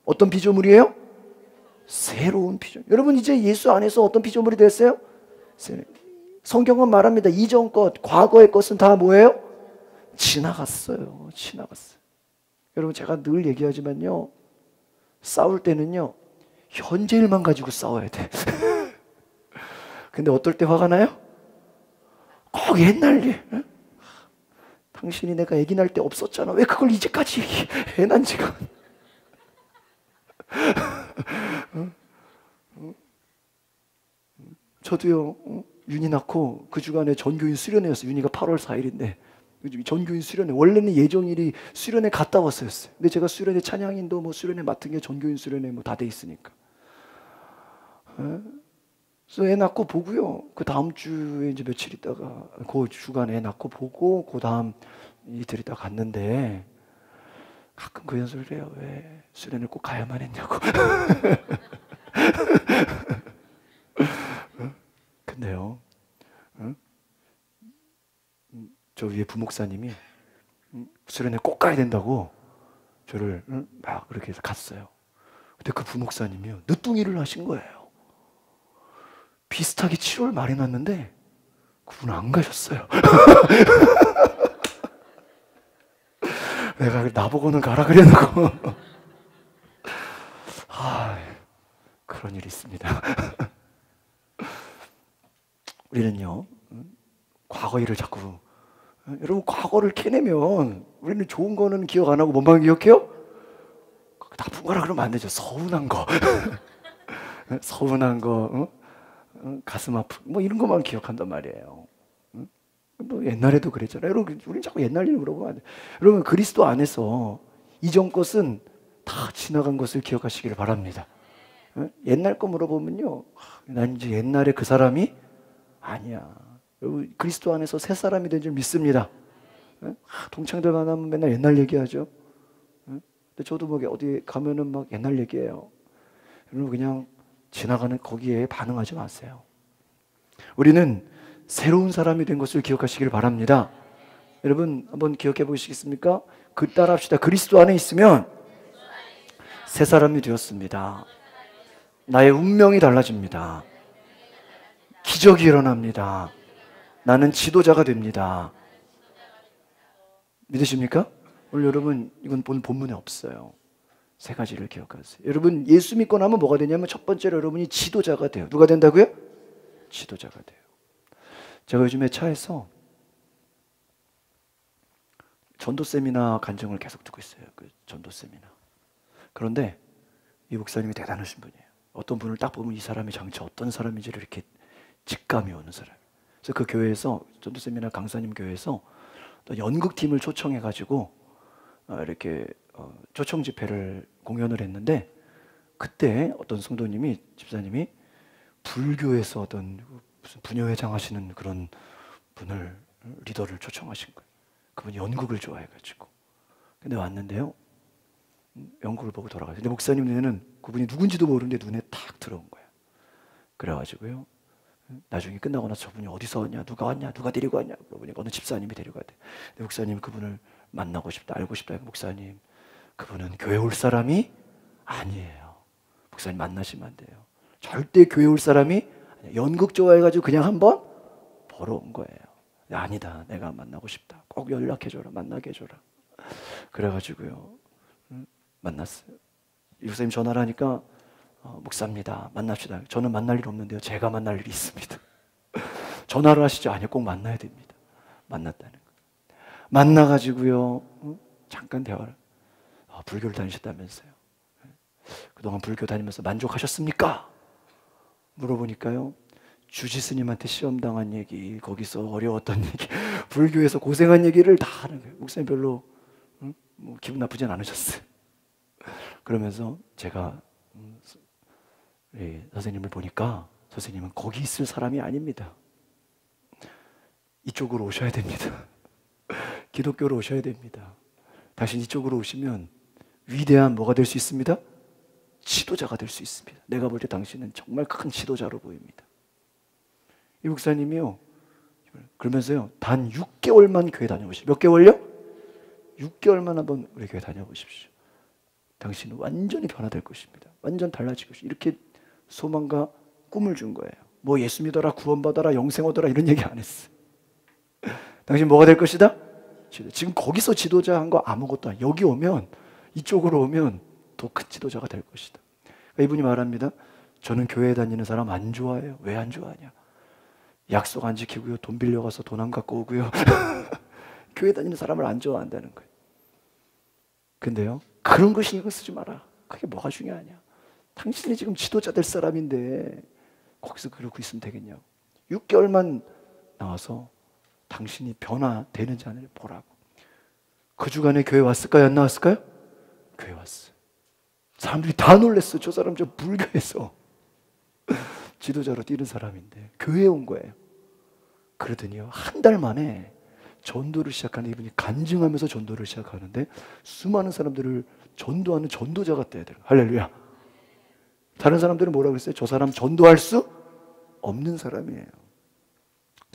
어떤 피조물이에요? 새로운 피조물. 여러분 이제 예수 안에서 어떤 피조물이 됐어요? 성경은 말합니다. 이전 것, 과거의 것은 다 뭐예요? 지나갔어요. 지나갔어요. 여러분 제가 늘 얘기하지만요. 싸울 때는요. 현재 일만 가지고 싸워야 돼. 근데 어떨 때 화가 나요? 꼭 옛날 일. 당신이 내가 아기 날 때 없었잖아. 왜 그걸 이제까지 해난 지가. 저도요. 윤희 낳고 그 주간에 전교인 수련회였어요. 윤희가 8월 4일인데 전교인 수련회. 원래는 예정일이 수련회 갔다 왔었어요. 근데 제가 수련회 찬양인도 뭐 수련회 맡은 게 전교인 수련회 뭐 다 돼 있으니까. 그래서 애 낳고 보고요. 그 다음 주에 이제 며칠 있다가 그 주간에 애 낳고 보고 그 다음 이틀 있다가 갔는데 가끔 그 연설을 해요. 왜 수련을 꼭 가야만 했냐고. 근데요. 저 위에 부목사님이 수련회 꼭 가야 된다고 저를 막 그렇게 해서 갔어요. 근데 그 부목사님이요. 늦둥이를 하신 거예요. 비슷하게 7월 말에 났는데 그분 안 가셨어요. 내가 나보고는 가라 그래놓고 그런 일이 있습니다. 우리는요 과거 일을 자꾸 여러분 과거를 캐내면 우리는 좋은 거는 기억 안 하고 뭔만 기억해요? 나쁜 거라 그러면 안 되죠. 서운한 거 서운한 거 가슴 아프 뭐 이런 것만 기억한단 말이에요. 뭐 옛날에도 그랬잖아요. 여러분 우리는 자꾸 옛날 일 물어보면 안 돼요. 여러분 그리스도 안에서 이전 것은 다 지나간 것을 기억하시기를 바랍니다. 옛날 거 물어보면요 난 이제 옛날에 그 사람이 아니야. 여러분 그리스도 안에서 새 사람이 된 줄 믿습니다. 동창들 만나면 맨날 옛날 얘기하죠. 근데 저도 뭐 어디 가면은 막 옛날 얘기해요. 여러분 그냥 지나가는 거기에 반응하지 마세요. 우리는 새로운 사람이 된 것을 기억하시길 바랍니다. 여러분 한번 기억해 보시겠습니까? 따라합시다. 그리스도 안에 있으면 새 사람이 되었습니다. 나의 운명이 달라집니다. 기적이 일어납니다. 나는 지도자가 됩니다. 믿으십니까? 오늘 여러분 이건 오늘 본문에 없어요. 세 가지를 기억하세요. 여러분 예수 믿고 나면 뭐가 되냐면 첫 번째로 여러분이 지도자가 돼요. 누가 된다고요? 지도자가 돼요. 제가 요즘에 차에서 전도 세미나 간증을 계속 듣고 있어요. 그 전도 세미나. 그런데 이 목사님이 대단하신 분이에요. 어떤 분을 딱 보면 이 사람이 장차 어떤 사람인지를 이렇게 직감이 오는 사람. 그래서 그 교회에서 전도 세미나 강사님 교회에서 또 연극팀을 초청해가지고 이렇게 초청 집회를 공연을 했는데 그때 어떤 성도님이 집사님이 불교에서 어떤 무슨 부녀회장 하시는 그런 분을 리더를 초청하신 거예요. 그분이 연극을 좋아해가지고. 근데 왔는데요. 연극을 보고 돌아가요. 근데 목사님 눈에는 그분이 누군지도 모르는데 눈에 탁 들어온 거예요. 그래가지고요. 나중에 끝나고 나서 저분이 어디서 왔냐, 누가 왔냐, 누가 데리고 왔냐 물어보니까 어느 집사님이 데리고 왔대. 근데 목사님 그분을 만나고 싶다, 알고 싶다. 목사님 그분은 교회 올 사람이 아니에요. 목사님 만나시면 안 돼요. 절대 교회 올 사람이 아니에요. 연극 좋아해가지고 그냥 한번 보러 온 거예요. 아니다, 내가 만나고 싶다. 꼭 연락해줘라, 만나게 해줘라. 그래가지고요 만났어요. 목사님 전화를 하니까 목사입니다, 만납시다. 저는 만날 일 없는데요, 제가 만날 일이 있습니다. 전화를 하시죠. 아니요, 꼭 만나야 됩니다. 만났다는 거. 만나가지고요 잠깐 대화를. 불교를 다니셨다면서요. 그동안 불교 다니면서 만족하셨습니까? 물어보니까요, 주지스님한테 시험당한 얘기, 거기서 어려웠던 얘기, 불교에서 고생한 얘기를 다 하는 거예요. 목사님 별로 뭐 기분 나쁘진 않으셨어요. 그러면서 제가 선생님을 보니까 선생님은 거기 있을 사람이 아닙니다. 이쪽으로 오셔야 됩니다. 기독교로 오셔야 됩니다. 당신 이쪽으로 오시면 위대한 뭐가 될 수 있습니다? 지도자가 될 수 있습니다. 내가 볼 때 당신은 정말 큰 지도자로 보입니다. 이 목사님이요 그러면서요 단 6개월만 교회 다녀보십시오. 몇 개월요? 6개월만 한번 우리 교회 다녀보십시오. 당신은 완전히 변화될 것입니다. 완전 달라질 것입니다. 이렇게 소망과 꿈을 준 거예요. 뭐 예수 믿어라, 구원받아라, 영생 얻어라 이런 얘기 안 했어요. 당신 뭐가 될 것이다? 지금 거기서 지도자 한 거 아무것도 아니에요. 여기 오면, 이쪽으로 오면 더 큰 지도자가 될 것이다. 그러니까 이분이 말합니다. 저는 교회 다니는 사람 안 좋아해요. 왜 안 좋아하냐? 약속 안 지키고요, 돈 빌려가서 돈 안 갖고 오고요. 교회 다니는 사람을 안 좋아한다는 거예요. 근데요, 그런 거 신경 쓰지 마라. 그게 뭐가 중요하냐? 당신이 지금 지도자 될 사람인데 거기서 그러고 있으면 되겠냐고. 6개월만 나와서 당신이 변화되는지 안 보라고. 그 주간에 교회 왔을까요? 안 나왔을까요? 교회 왔어요. 사람들이 다 놀랐어요. 저 사람 저 불교에서 지도자로 뛰는 사람인데 교회에 온 거예요. 그러더니요, 한 달 만에 전도를 시작하는, 이분이 간증하면서 전도를 시작하는데 수많은 사람들을 전도하는 전도자가 돼야 돼요. 할렐루야. 다른 사람들은 뭐라고 그랬어요? 저 사람 전도할 수 없는 사람이에요.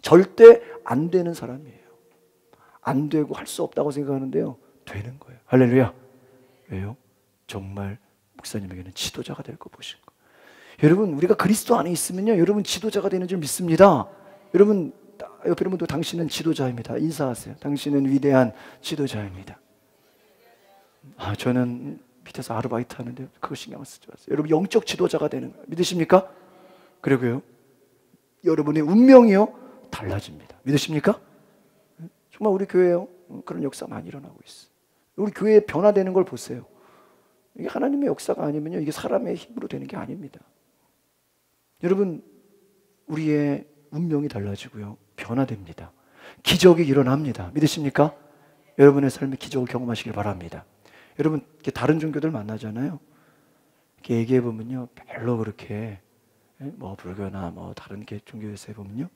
절대 안 되는 사람이에요. 안 되고 할 수 없다고 생각하는데요, 되는 거예요. 할렐루야. 왜요? 정말 목사님에게는 지도자가 될 거 보신 거. 여러분, 우리가 그리스도 안에 있으면요, 여러분 지도자가 되는 줄 믿습니다. 여러분, 옆에 여러분도 당신은 지도자입니다. 인사하세요. 당신은 위대한 지도자입니다. 저는 밑에서 아르바이트 하는데 그거 신경 쓰지 마세요. 여러분 영적 지도자가 되는 거예요. 믿으십니까? 그리고요, 여러분의 운명이요 달라집니다. 믿으십니까? 정말 우리 교회요 그런 역사 많이 일어나고 있어요. 우리 교회에 변화되는 걸 보세요. 이게 하나님의 역사가 아니면요, 이게 사람의 힘으로 되는 게 아닙니다. 여러분, 우리의 운명이 달라지고요, 변화됩니다. 기적이 일어납니다. 믿으십니까? 여러분의 삶에 기적을 경험하시길 바랍니다. 여러분, 다른 종교들 만나잖아요. 이렇게 얘기해 보면요, 별로 그렇게 뭐 불교나 뭐 다른 종교에서 보면요,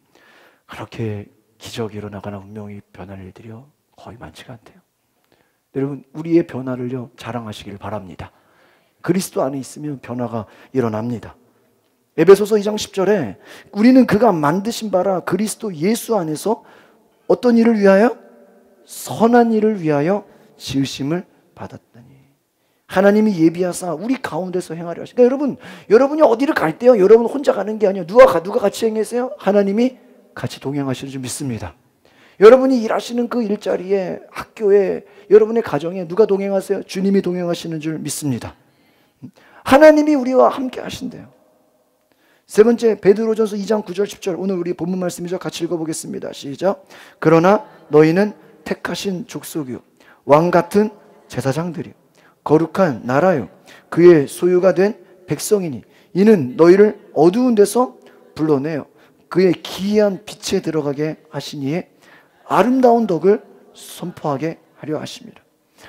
그렇게 기적이 일어나거나 운명이 변할 일들이요 거의 많지가 않대요. 여러분, 우리의 변화를요 자랑하시길 바랍니다. 그리스도 안에 있으면 변화가 일어납니다. 에베소서 2장 10절에 우리는 그가 만드신 바라 그리스도 예수 안에서 어떤 일을 위하여? 선한 일을 위하여 지으심을 받았다니. 하나님이 예비하사 우리 가운데서 행하려 하시니까. 그러니까 여러분이 어디를 갈 때요, 여러분 혼자 가는 게 아니에요. 누가 같이 행하세요? 하나님이 같이 동행하시는 줄 믿습니다. 여러분이 일하시는 그 일자리에, 학교에, 여러분의 가정에 누가 동행하세요? 주님이 동행하시는 줄 믿습니다. 하나님이 우리와 함께 하신대요. 세 번째, 베드로전서 2장 9절 10절, 오늘 우리 본문 말씀이죠. 같이 읽어보겠습니다. 시작. 그러나 너희는 택하신 족속이요 왕같은 제사장들이요 거룩한 나라요 그의 소유가 된 백성이니 이는 너희를 어두운 데서 불러내어 그의 기이한 빛에 들어가게 하시니에 아름다운 덕을 선포하게 하려 하십니다.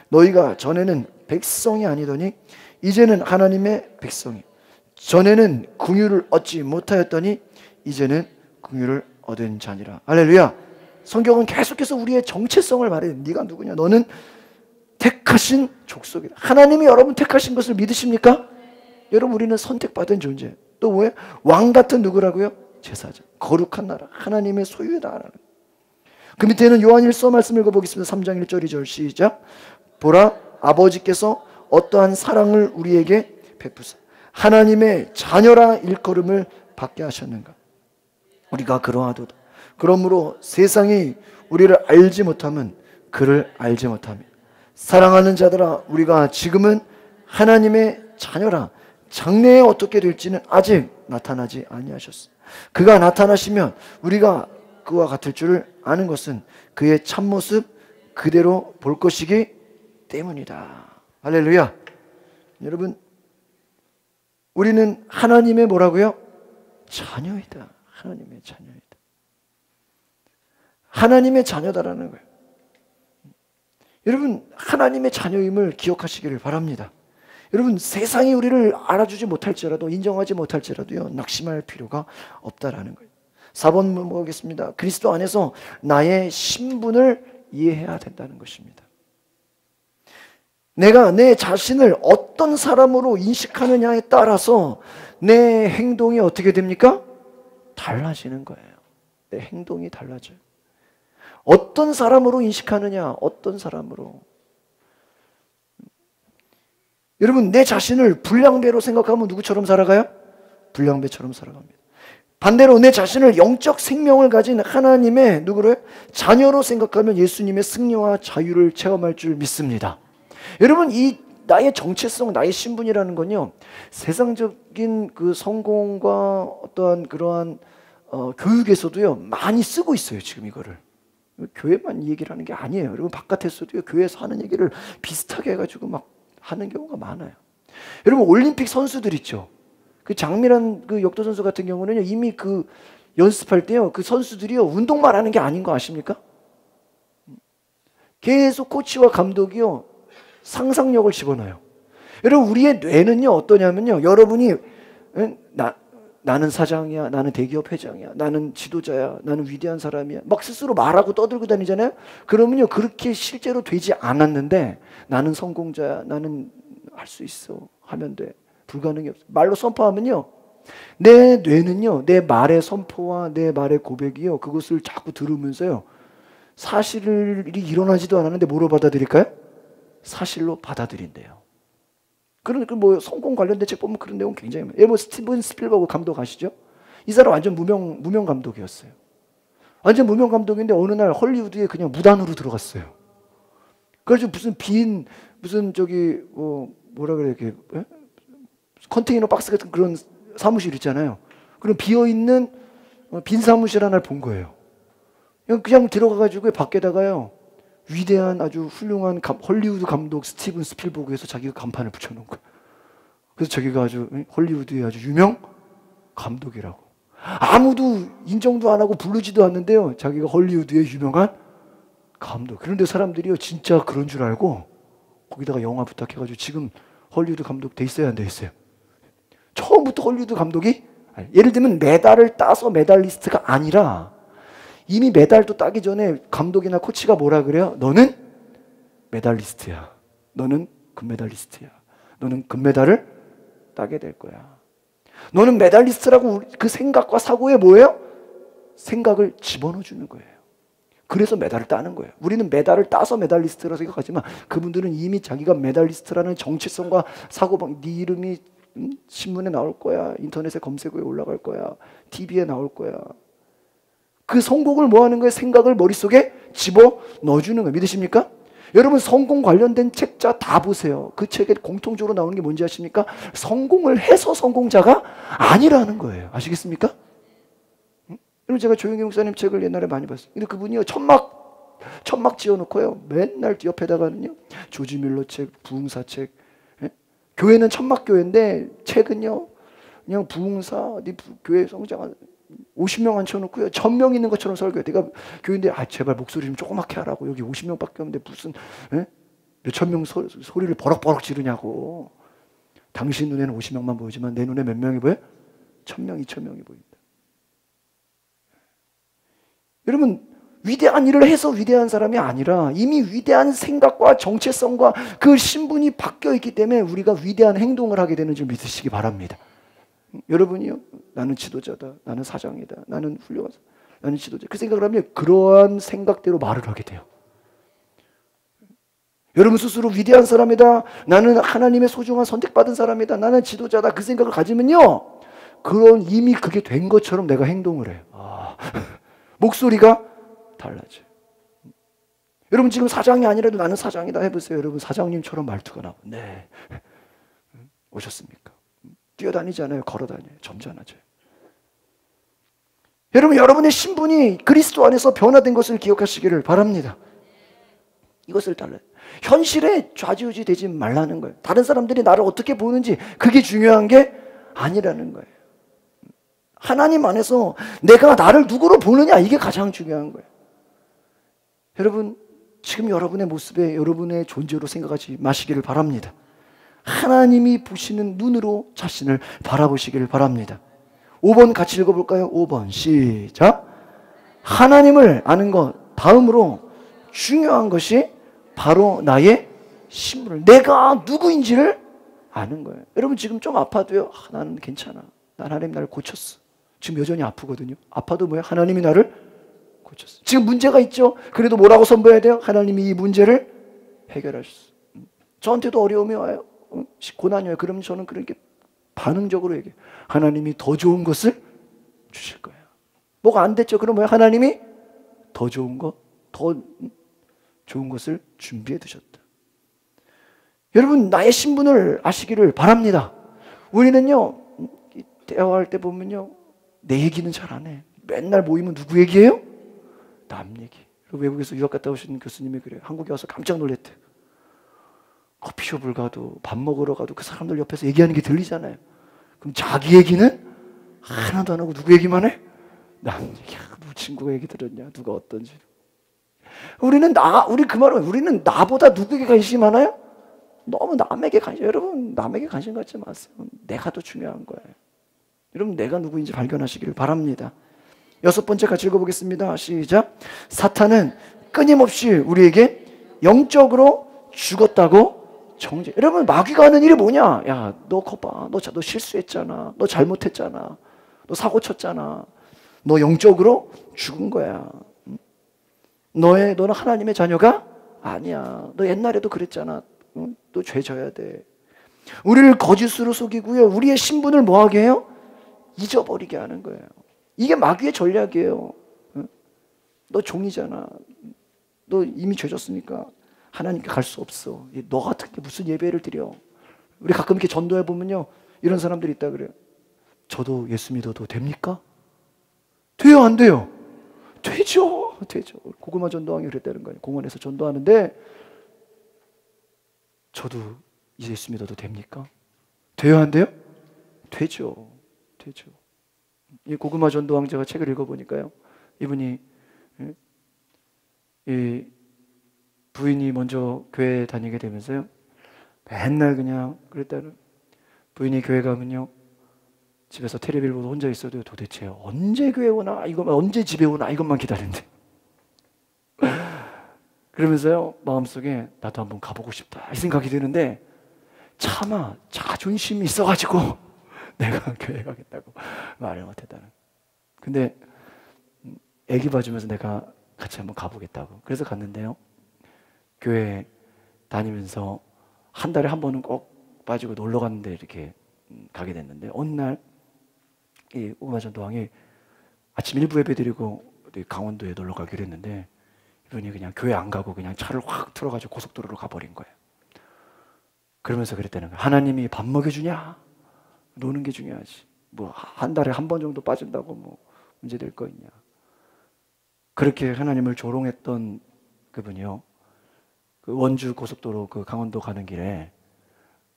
너희가 전에는 백성이 아니더니 이제는 하나님의 백성이, 전에는 긍휼을 얻지 못하였더니 이제는 긍휼을 얻은 자니라. 할렐루야. 성경은 계속해서 우리의 정체성을 말해요. 네가 누구냐? 너는 택하신 족속이다. 하나님이 여러분 택하신 것을 믿으십니까? 여러분, 우리는 선택받은 존재. 또 뭐예요? 왕 같은 누구라고요? 제사장. 거룩한 나라. 하나님의 소유다. 그 밑에는 요한일서 말씀 읽어보겠습니다. 3장 1절 2절 시작. 보라, 아버지께서 어떠한 사랑을 우리에게 베푸사 하나님의 자녀라 일컬음을 받게 하셨는가. 우리가 그러하도다. 그러므로 세상이 우리를 알지 못하면 그를 알지 못합니다. 사랑하는 자들아, 우리가 지금은 하나님의 자녀라 장래에 어떻게 될지는 아직 나타나지 아니하셨어. 그가 나타나시면 우리가 그와 같을 줄을 아는 것은 그의 참모습 그대로 볼 것이기 때문이다. 할렐루야. 여러분, 우리는 하나님의 뭐라고요? 자녀이다. 하나님의 자녀이다. 하나님의 자녀다라는 거예요. 여러분, 하나님의 자녀임을 기억하시기를 바랍니다. 여러분, 세상이 우리를 알아주지 못할지라도, 인정하지 못할지라도요, 낙심할 필요가 없다라는 거예요. 4번 보겠습니다. 그리스도 안에서 나의 신분을 이해해야 된다는 것입니다. 내가 내 자신을 어떤 사람으로 인식하느냐에 따라서 내 행동이 어떻게 됩니까? 달라지는 거예요. 내 행동이 달라져요. 어떤 사람으로 인식하느냐, 어떤 사람으로. 여러분, 내 자신을 불량배로 생각하면 누구처럼 살아가요? 불량배처럼 살아갑니다. 반대로 내 자신을 영적 생명을 가진 하나님의 누구를 자녀로 생각하면 예수님의 승리와 자유를 체험할 줄 믿습니다. 여러분, 이 나의 정체성, 나의 신분이라는 건요, 세상적인 그 성공과 어떠한 그러한 교육에서도요 많이 쓰고 있어요. 지금 이거를 교회만 이 얘기를 하는 게 아니에요. 여러분, 바깥에서도요 교회에서 하는 얘기를 비슷하게 해가지고 막 하는 경우가 많아요. 여러분, 올림픽 선수들 있죠. 그 장미란 그 역도 선수 같은 경우는요, 이미 그 연습할 때요, 그 선수들이요 운동만 하는 게 아닌 거 아십니까? 계속 코치와 감독이요 상상력을 집어넣어요. 여러분, 우리의 뇌는요 어떠냐면요, 여러분이 나는 사장이야, 나는 대기업 회장이야, 나는 지도자야, 나는 위대한 사람이야 막 스스로 말하고 떠들고 다니잖아요. 그러면요 그렇게 실제로 되지 않았는데 나는 성공자야, 나는 할 수 있어 하면 돼. 불가능이 없어. 말로 선포하면요, 내 뇌는요 내 말의 선포와 내 말의 고백이요 그것을 자꾸 들으면서요 사실이 일어나지도 않았는데 뭐로 받아들일까요? 사실로 받아들인대요. 그러니까 뭐 성공 관련된 책 보면 그런 내용 굉장히 많아요. 뭐 스티븐 스필버그 감독 아시죠? 이 사람 완전 무명 감독이었어요. 완전 무명 감독인데 어느 날 헐리우드에 그냥 무단으로 들어갔어요. 그래서 무슨 저기 뭐라 그래, 이렇게 컨테이너 박스 같은 그런 사무실 있잖아요. 그럼 비어 있는 빈 사무실 하나를 본 거예요. 그냥 들어가가지고 밖에다가요 위대한 아주 훌륭한 헐리우드 감독 스티븐 스필버그에서 자기가 간판을 붙여놓은 거예요. 그래서 자기가 아주 헐리우드의 아주 유명 감독이라고. 아무도 인정도 안 하고 부르지도 않는데요, 자기가 헐리우드의 유명한 감독. 그런데 사람들이요 진짜 그런 줄 알고 거기다가 영화 부탁해가지고 지금 헐리우드 감독 돼 있어야 안 돼 있어요? 처음부터 헐리우드 감독이, 예를 들면 메달을 따서 메달리스트가 아니라 이미 메달도 따기 전에 감독이나 코치가 뭐라 그래요? 너는 메달리스트야. 너는 금메달리스트야. 너는 금메달을 따게 될 거야. 너는 메달리스트라고 그 생각과 사고에 뭐예요? 생각을 집어넣어 주는 거예요. 그래서 메달을 따는 거예요. 우리는 메달을 따서 메달리스트라고 생각하지만 그분들은 이미 자기가 메달리스트라는 정체성과 사고방, 네 이름이 신문에 나올 거야. 인터넷에 검색어에 올라갈 거야. TV에 나올 거야. 그 성공을 뭐 하는 거예요? 생각을 머릿속에 집어 넣어주는 거예요. 믿으십니까? 여러분 성공 관련된 책자 다 보세요. 그 책에 공통적으로 나오는 게 뭔지 아십니까? 성공을 해서 성공자가 아니라는 거예요. 아시겠습니까? 여러분 제가 조용희 목사님 책을 옛날에 많이 봤어요. 근데 그분이요 천막 지어놓고요 맨날 옆에다가는요 조지 밀러 책, 부흥사 책. 예? 교회는 천막 교회인데 책은요 그냥 부흥사, 네 교회 성장 50명 앉혀놓고요 1000명 있는 것처럼 설교해. 내가 교회인데 제발 목소리 좀 조그맣게 하라고. 여기 50명밖에 없는데 무슨 몇천 명 소리를 버럭버럭 지르냐고. 당신 눈에는 50명만 보이지만 내 눈에 몇 명이 보여? 1000명, 2000명이 보인다. 여러분 위대한 일을 해서 위대한 사람이 아니라 이미 위대한 생각과 정체성과 그 신분이 바뀌어 있기 때문에 우리가 위대한 행동을 하게 되는 줄 믿으시기 바랍니다. 여러분이요 나는 지도자다, 나는 사장이다, 나는 훌륭하다, 나는 지도자 그 생각을 하면 그러한 생각대로 말을 하게 돼요. 여러분 스스로 위대한 사람이다, 나는 하나님의 소중한 선택받은 사람이다, 나는 지도자다 그 생각을 가지면요 그런 이미 그게 된 것처럼 내가 행동을 해요. 목소리가 달라져요. 여러분 지금 사장이 아니라도 나는 사장이다 해보세요. 여러분 사장님처럼 말투가 나오고 네 오셨습니까? 뛰어다니잖아요. 걸어다녀요. 점잖아져요. 여러분 여러분의 신분이 그리스도 안에서 변화된 것을 기억하시기를 바랍니다. 이것을 달라요. 현실에 좌지우지 되지 말라는 거예요. 다른 사람들이 나를 어떻게 보는지 그게 중요한 게 아니라는 거예요. 하나님 안에서 내가 나를 누구로 보느냐 이게 가장 중요한 거예요. 여러분 지금 여러분의 모습에 여러분의 존재로 생각하지 마시기를 바랍니다. 하나님이 보시는 눈으로 자신을 바라보시기를 바랍니다. 5번 같이 읽어볼까요? 5번 시작. 하나님을 아는 것 다음으로 중요한 것이 바로 나의 신분을 내가 누구인지를 아는 거예요. 여러분 지금 좀 아파도요 나는 괜찮아. 하나님 나를 고쳤어. 지금 여전히 아프거든요. 아파도 뭐야? 하나님이 나를 고쳤어. 지금 문제가 있죠? 그래도 뭐라고 선포해야 돼요? 하나님이 이 문제를 해결하셨어. 저한테도 어려움이 와요. 고난이 와요. 그럼 저는 그렇게 반응적으로 얘기해요. 하나님이 더 좋은 것을 주실 거예요. 뭐가 안 됐죠? 그럼 뭐야? 하나님이 더 좋은 것을 준비해 두셨다. 여러분 나의 신분을 아시기를 바랍니다. 우리는요 대화할 때 보면요 내 얘기는 잘 안 해. 맨날 모이면 누구 얘기해요? 남 얘기. 외국에서 유학 갔다 오신 교수님이 그래요. 한국에 와서 깜짝 놀랐대요. 커피숍을 가도 밥 먹으러 가도 그 사람들 옆에서 얘기하는 게 들리잖아요. 그럼 자기 얘기는 하나도 안 하고 누구 얘기만 해? 남 얘기. 누구 친구가 얘기 들었냐? 누가 어떤지. 우리 그 말은 우리는 나보다 누구에게 관심이 많아요? 너무 남에게 관심. 여러분 남에게 관심 갖지 마세요. 내가 더 중요한 거예요. 여러분 내가 누구인지 발견하시기를 바랍니다. 6번째 같이 읽어보겠습니다. 시작. 사탄은 끊임없이 우리에게 영적으로 죽었다고 정죄. 여러분 마귀가 하는 일이 뭐냐? 야, 너 거봐. 너 실수했잖아. 너 잘못했잖아. 너 사고 쳤잖아. 너 영적으로 죽은 거야. 너는 하나님의 자녀가 아니야. 너 옛날에도 그랬잖아. 너 죄 져야 돼. 우리를 거짓으로 속이고요. 우리의 신분을 뭐하게 해요? 잊어버리게 하는 거예요. 이게 마귀의 전략이에요. 너 종이잖아. 너 이미 죄 졌으니까 하나님께 갈 수 없어. 너 같은 게 무슨 예배를 드려. 우리 가끔 이렇게 전도해 보면요 이런 사람들이 있다 그래요. 저도 예수 믿어도 됩니까? 돼요 안 돼요? 되죠. 고구마 전도왕이 그랬다는 거예요. 공원에서 전도하는데 저도 예수 믿어도 됩니까? 돼요 안 돼요? 되죠. 이 고구마 전도왕 제가 책을 읽어보니까요 이분이 이 부인이 먼저 교회 다니게 되면서요 맨날 그냥 그랬다는 부인이 교회 가면요 집에서 텔레비를 보고 혼자 있어도 도대체 언제 교회 오나 언제 집에 오나 이것만 기다린대. 그러면서요 마음속에 나도 한번 가보고 싶다 이 생각이 드는데 차마 자존심이 있어가지고 내가 교회 가겠다고 말을 못했다는. 근데 애기 봐주면서 내가 같이 한번 가보겠다고 그래서 갔는데요 교회 다니면서 한 달에 한 번은 꼭 빠지고 놀러 갔는데 이렇게 가게 됐는데 어느 날 이 오마전 도왕이 아침 1부 예배 드리고 강원도에 놀러 가기로 했는데 이분이 그냥 교회 안 가고 그냥 차를 확 틀어가지고 고속도로로 가버린 거예요. 그러면서 그랬다는 거예요. 하나님이 밥 먹여주냐? 노는 게 중요하지. 뭐 한 달에 한 번 정도 빠진다고 뭐 문제 될 거 있냐? 그렇게 하나님을 조롱했던 그분이요. 그 원주 고속도로 그 강원도 가는 길에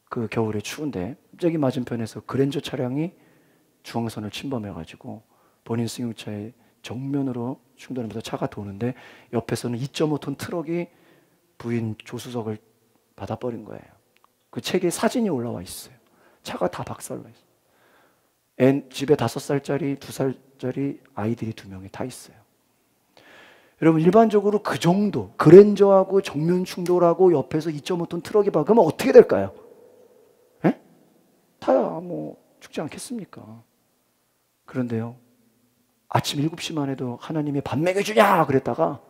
그 겨울에 추운데 갑자기 맞은편에서 그랜저 차량이 중앙선을 침범해가지고 본인 승용차에 정면으로 충돌하면서 차가 도는데 옆에서는 2.5톤 트럭이 부인 조수석을 받아버린 거예요. 그 책에 사진이 올라와 있어요. 차가 다 박살나 있어요. 집에 5살짜리, 2살짜리 아이들이 2명이 다 있어요. 여러분 일반적으로 그 정도 그랜저하고 정면 충돌하고 옆에서 2.5톤 트럭이 박으면 어떻게 될까요? 에? 타야 뭐 죽지 않겠습니까? 그런데요 아침 7시만 해도 하나님이 밥 먹여주냐 그랬다가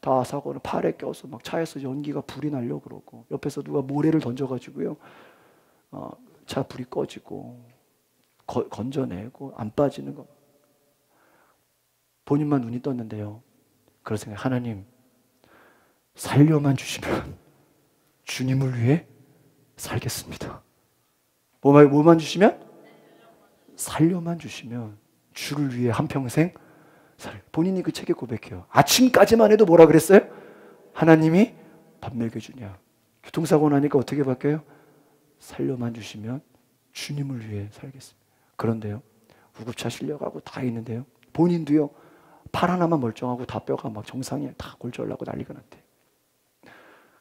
다 사고는 팔에 껴서 막 차에서 연기가 불이 나려고 그러고 옆에서 누가 모래를 던져가지고요 차 불이 꺼지고 건져내고 안 빠지는 거 본인만 눈이 떴는데요 그런 생각 하나님 살려만 주시면 주님을 위해 살겠습니다. 뭐만 주시면? 살려만 주시면 주를 위해 한평생 본인이 그 책에 고백해요. 아침까지만 해도 뭐라 그랬어요? 하나님이 밥 먹여주냐. 교통사고 나니까 어떻게 바뀌어요? 살려만 주시면 주님을 위해 살겠습니다. 그런데요 구급차 실려가고 다 있는데요 본인도요 팔 하나만 멀쩡하고 다 뼈가 막 정상이에요. 다 골절나고 난리가 났대요.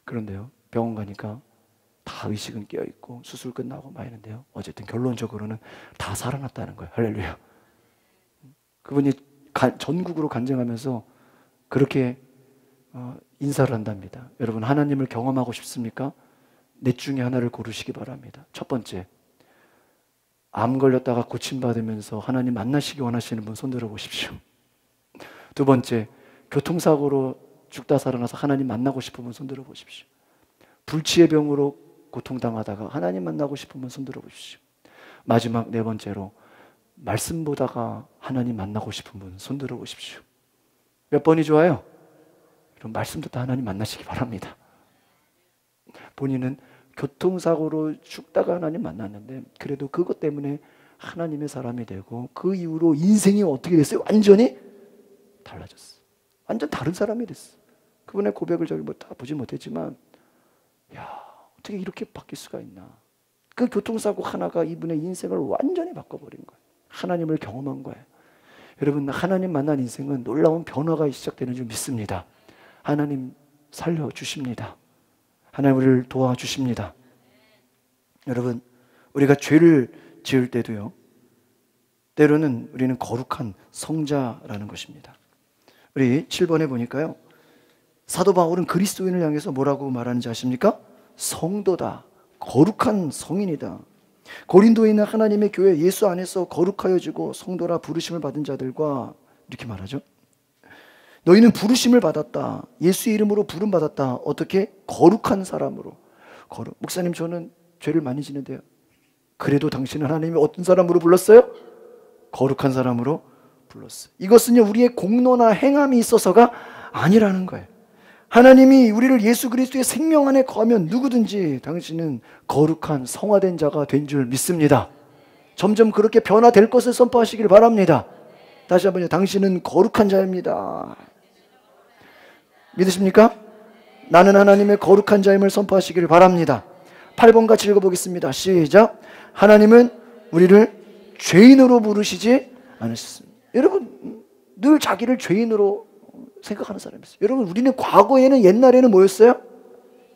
그런데요 병원 가니까 다 의식은 깨어있고 수술 끝나고 막 했는데요 어쨌든 결론적으로는 다 살아났다는 거예요. 할렐루야. 그분이 전국으로 간증하면서 그렇게 인사를 한답니다. 여러분 하나님을 경험하고 싶습니까? 넷 중에 하나를 고르시기 바랍니다. 첫 번째 암 걸렸다가 고침받으면서 하나님 만나시기 원하시는 분 손 들어보십시오. 두 번째 교통사고로 죽다 살아나서 하나님 만나고 싶은 분 손 들어보십시오. 불치의 병으로 고통당하다가 하나님 만나고 싶은 분 손 들어보십시오. 마지막 네 번째로 말씀 보다가 하나님 만나고 싶은 분 손 들어보십시오. 몇 번이 좋아요? 그럼 말씀 듣다 하나님 만나시기 바랍니다. 본인은 교통사고로 죽다가 하나님 만났는데 그래도 그것 때문에 하나님의 사람이 되고 그 이후로 인생이 어떻게 됐어요? 완전히 달라졌어. 완전 다른 사람이 됐어. 그분의 고백을 저기 다 보지 못했지만 야 어떻게 이렇게 바뀔 수가 있나. 그 교통사고 하나가 이분의 인생을 완전히 바꿔버린 거예요. 하나님을 경험한 거예요. 여러분 하나님 만난 인생은 놀라운 변화가 시작되는 줄 믿습니다. 하나님 살려주십니다. 하나님 우리를 도와주십니다. 여러분 우리가 죄를 지을 때도요 때로는 우리는 거룩한 성자라는 것입니다. 우리 7번에 보니까요 사도 바울은 그리스도인을 향해서 뭐라고 말하는지 아십니까? 성도다. 거룩한 성인이다. 고린도에 있는 하나님의 교회 예수 안에서 거룩하여지고 성도라 부르심을 받은 자들과 이렇게 말하죠. 너희는 부르심을 받았다. 예수의 이름으로 부름 받았다. 어떻게? 거룩한 사람으로. 목사님 저는 죄를 많이 지는데요. 그래도 당신은 하나님이 어떤 사람으로 불렀어요? 거룩한 사람으로 불렀어요. 이것은요 우리의 공로나 행함이 있어서가 아니라는 거예요. 하나님이 우리를 예수 그리스도의 생명 안에 거하면 누구든지 당신은 거룩한 성화된 자가 된 줄 믿습니다. 점점 그렇게 변화될 것을 선포하시길 바랍니다. 다시 한번요. 당신은 거룩한 자입니다. 믿으십니까? 나는 하나님의 거룩한 자임을 선포하시길 바랍니다. 8번 같이 읽어보겠습니다. 시작. 하나님은 우리를 죄인으로 부르시지 않으셨습니다. 여러분 늘 자기를 죄인으로 생각하는 사람이 있어요. 여러분 우리는 과거에는 옛날에는 뭐였어요?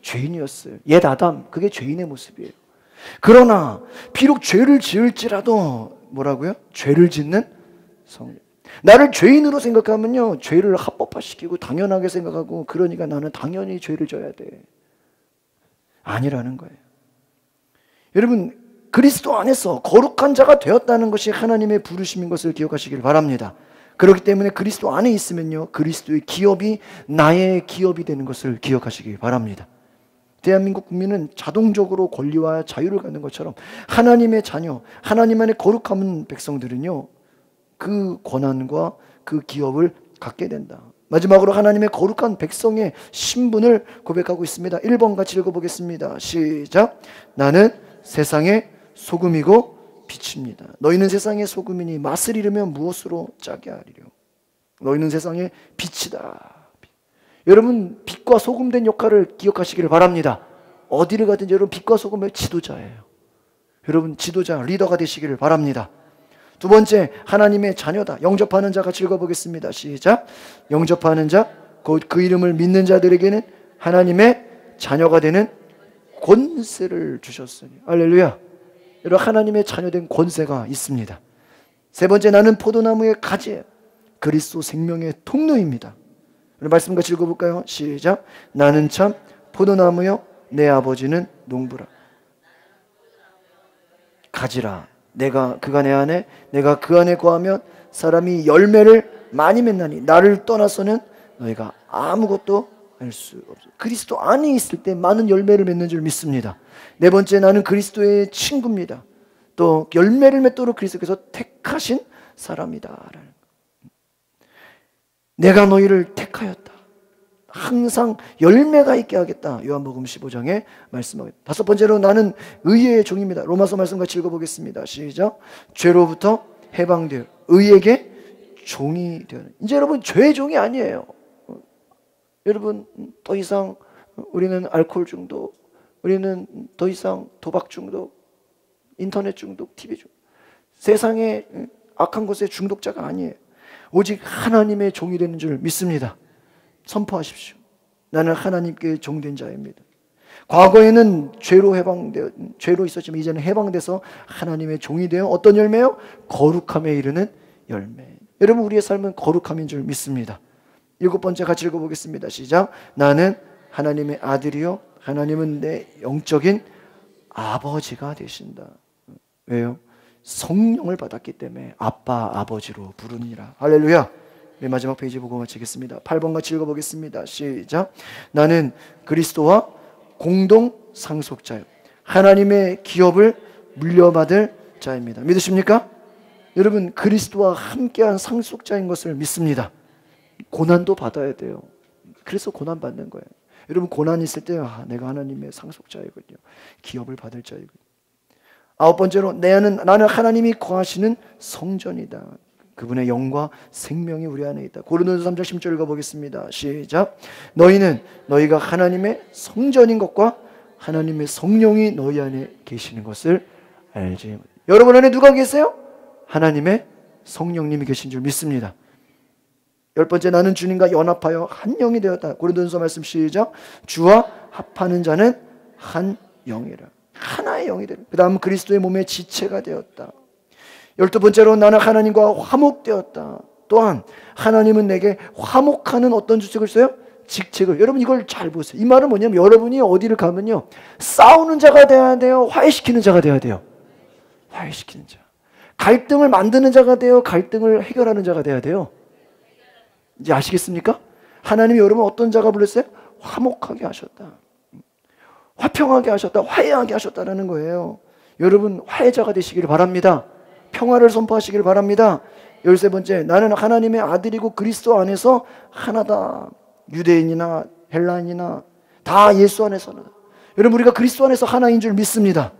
죄인이었어요. 옛 아담 그게 죄인의 모습이에요. 그러나 비록 죄를 지을지라도 뭐라고요? 죄를 짓는 성령. 나를 죄인으로 생각하면요 죄를 합법화시키고 당연하게 생각하고 그러니까 나는 당연히 죄를 져야 돼. 아니라는 거예요. 여러분 그리스도 안에서 거룩한 자가 되었다는 것이 하나님의 부르심인 것을 기억하시길 바랍니다. 그렇기 때문에 그리스도 안에 있으면요 그리스도의 기업이 나의 기업이 되는 것을 기억하시길 바랍니다. 대한민국 국민은 자동적으로 권리와 자유를 갖는 것처럼 하나님의 자녀, 하나님 안에 거룩한 백성들은요 그 권한과 그 기업을 갖게 된다. 마지막으로 하나님의 거룩한 백성의 신분을 고백하고 있습니다. 1번 같이 읽어보겠습니다. 시작. 나는 세상의 소금이고 빛입니다. 너희는 세상의 소금이니 맛을 잃으면 무엇으로 짜게 하리려. 너희는 세상의 빛이다. 여러분, 빛과 소금된 역할을 기억하시기를 바랍니다. 어디를 가든지 여러분 빛과 소금의 지도자예요. 여러분 지도자, 리더가 되시기를 바랍니다. 두 번째, 하나님의 자녀다. 영접하는 자 같이 읽어보겠습니다. 시작. 영접하는 자, 곧 그 이름을 믿는 자들에게는 하나님의 자녀가 되는 권세를 주셨으니. 할렐루야. 여러분, 하나님의 자녀된 권세가 있습니다. 세 번째, 나는 포도나무의 가지예요. 그리스도 생명의 통로입니다. 말씀 같이 읽어볼까요? 시작. 나는 참 포도나무요, 내 아버지는 농부라. 가지라. 내가 그가 내 안에, 내가 그 안에 거하면 사람이 열매를 많이 맺나니 나를 떠나서는 너희가 아무것도 할 수 없어. 그리스도 안에 있을 때 많은 열매를 맺는 줄 믿습니다. 네 번째, 나는 그리스도의 친구입니다. 또 열매를 맺도록 그리스도께서 택하신 사람이다. 내가 너희를 택하였다. 항상 열매가 있게 하겠다. 요한복음 15장에 말씀하겠다. 다섯 번째로, 나는 의의 종입니다. 로마서 말씀 같이 읽어보겠습니다. 시작. 죄로부터 해방되어 의에게 종이 되는. 이제 여러분 죄의 종이 아니에요. 여러분 더 이상 우리는 알코올 중독, 우리는 더 이상 도박 중독, 인터넷 중독, TV 중독, 세상의 악한 것에 중독자가 아니에요. 오직 하나님의 종이 되는 줄 믿습니다. 선포하십시오. 나는 하나님께 종된 자입니다. 과거에는 죄로 있었지만 이제는 해방돼서 하나님의 종이 되어 어떤 열매요? 거룩함에 이르는 열매. 여러분, 우리의 삶은 거룩함인 줄 믿습니다. 일곱 번째 같이 읽어보겠습니다. 시작. 나는 하나님의 아들이요, 하나님은 내 영적인 아버지가 되신다. 왜요? 성령을 받았기 때문에 아빠, 아버지로 부르니라. 할렐루야. 네, 마지막 페이지 보고 마치겠습니다. 8번 같이 읽어보겠습니다. 시작. 나는 그리스도와 공동 상속자요, 하나님의 기업을 물려받을 자입니다. 믿으십니까? 여러분, 그리스도와 함께한 상속자인 것을 믿습니다. 고난도 받아야 돼요. 그래서 고난 받는 거예요. 여러분, 고난 있을 때 내가 하나님의 상속자이거든요. 기업을 받을 자이거든요. 아홉 번째로, 나는 하나님이 거하시는 성전이다. 그분의 영과 생명이 우리 안에 있다. 고린도서 3장 10절 읽어보겠습니다. 시작. 너희가 하나님의 성전인 것과 하나님의 성령이 너희 안에 계시는 것을 알지. 여러분 안에 누가 계세요? 하나님의 성령님이 계신 줄 믿습니다. 열 번째, 나는 주님과 연합하여 한 영이 되었다. 고린도서 말씀 시작. 주와 합하는 자는 한 영이라. 하나의 영이 되는. 그 다음, 그리스도의 몸의 지체가 되었다. 12번째로, 나는 하나님과 화목되었다. 또한 하나님은 내게 화목하는 어떤 주책을 써요? 직책을. 여러분 이걸 잘 보세요. 이 말은 뭐냐면, 여러분이 어디를 가면요, 싸우는 자가 돼야 돼요, 화해시키는 자가 돼야 돼요? 화해시키는 자. 갈등을 만드는 자가 돼요, 갈등을 해결하는 자가 돼야 돼요? 이제 아시겠습니까? 하나님이 여러분 어떤 자가 불렀어요? 화목하게 하셨다, 화평하게 하셨다, 화해하게 하셨다라는 거예요. 여러분 화해자가 되시기를 바랍니다. 평화를 선포하시기를 바랍니다. 13번째, 나는 하나님의 아들이고 그리스도 안에서 하나다. 유대인이나 헬라인이나 다 예수 안에서 하나다. 여러분 우리가 그리스도 안에서 하나인 줄 믿습니다.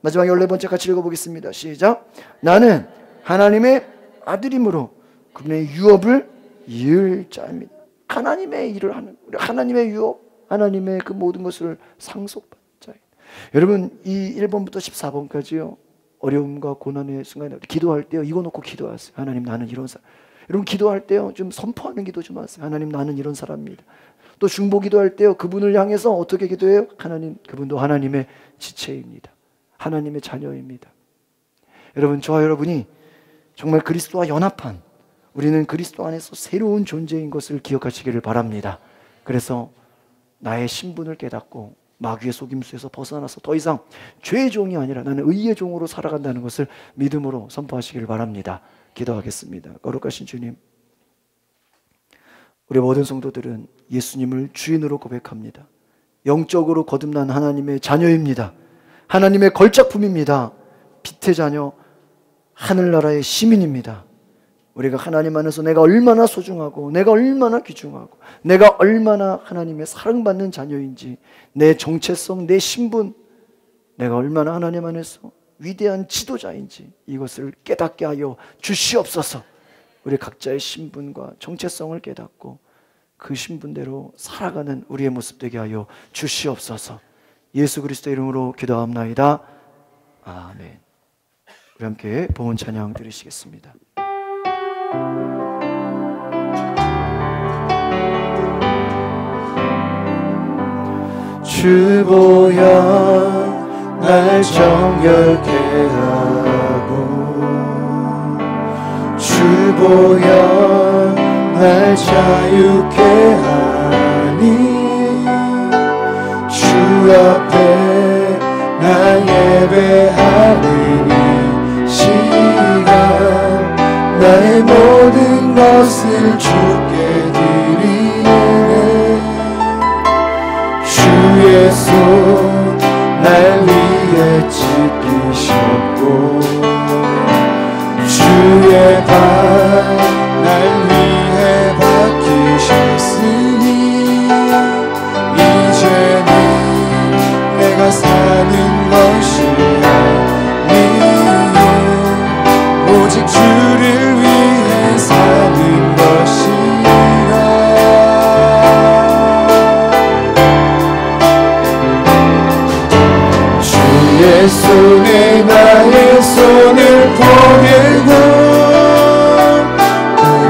마지막 14번째 같이 읽어보겠습니다. 시작. 나는 하나님의 아들이므로 그분의 유업을 이을 자입니다. 하나님의 일을 하는, 하나님의 유업, 하나님의 그 모든 것을 상속받는 자입니다. 여러분 이 1번부터 14번까지요, 어려움과 고난의 순간에 기도할 때요, 이거 놓고 기도하세요. 하나님 나는 이런 사람. 여러분 기도할 때요, 좀 선포하는 기도 좀 하세요. 하나님 나는 이런 사람입니다. 또 중보 기도할 때요, 그분을 향해서 어떻게 기도해요? 하나님, 그분도 하나님의 지체입니다. 하나님의 자녀입니다. 여러분, 저와 여러분이 정말 그리스도와 연합한, 우리는 그리스도 안에서 새로운 존재인 것을 기억하시기를 바랍니다. 그래서 나의 신분을 깨닫고 마귀의 속임수에서 벗어나서 더 이상 죄의 종이 아니라 나는 의의 종으로 살아간다는 것을 믿음으로 선포하시기를 바랍니다. 기도하겠습니다. 거룩하신 주님, 우리 모든 성도들은 예수님을 주인으로 고백합니다. 영적으로 거듭난 하나님의 자녀입니다. 하나님의 걸작품입니다. 빛의 자녀, 하늘나라의 시민입니다. 우리가 하나님 안에서 내가 얼마나 소중하고 내가 얼마나 귀중하고 내가 얼마나 하나님의 사랑받는 자녀인지, 내 정체성, 내 신분, 내가 얼마나 하나님 안에서 위대한 지도자인지 이것을 깨닫게 하여 주시옵소서. 우리 각자의 신분과 정체성을 깨닫고 그 신분대로 살아가는 우리의 모습 되게 하여 주시옵소서. 예수 그리스도의 이름으로 기도합나이다. 아멘. 우리 함께 봉헌 찬양 드리시겠습니다. 주 보혈 날 정결케 하고 주 보혈 날 자유케 하니 주 앞에 나 예배하는 이 시간 나의 모든 것을 주께 드리네. 주의 손 날 위에 지키셨고 주의 발 날 위해 박히셨으니 이제는 내가 사는 것이 아니요 오직 주를 위해 사는 것이라. 주의 손에 나의 손을 포개고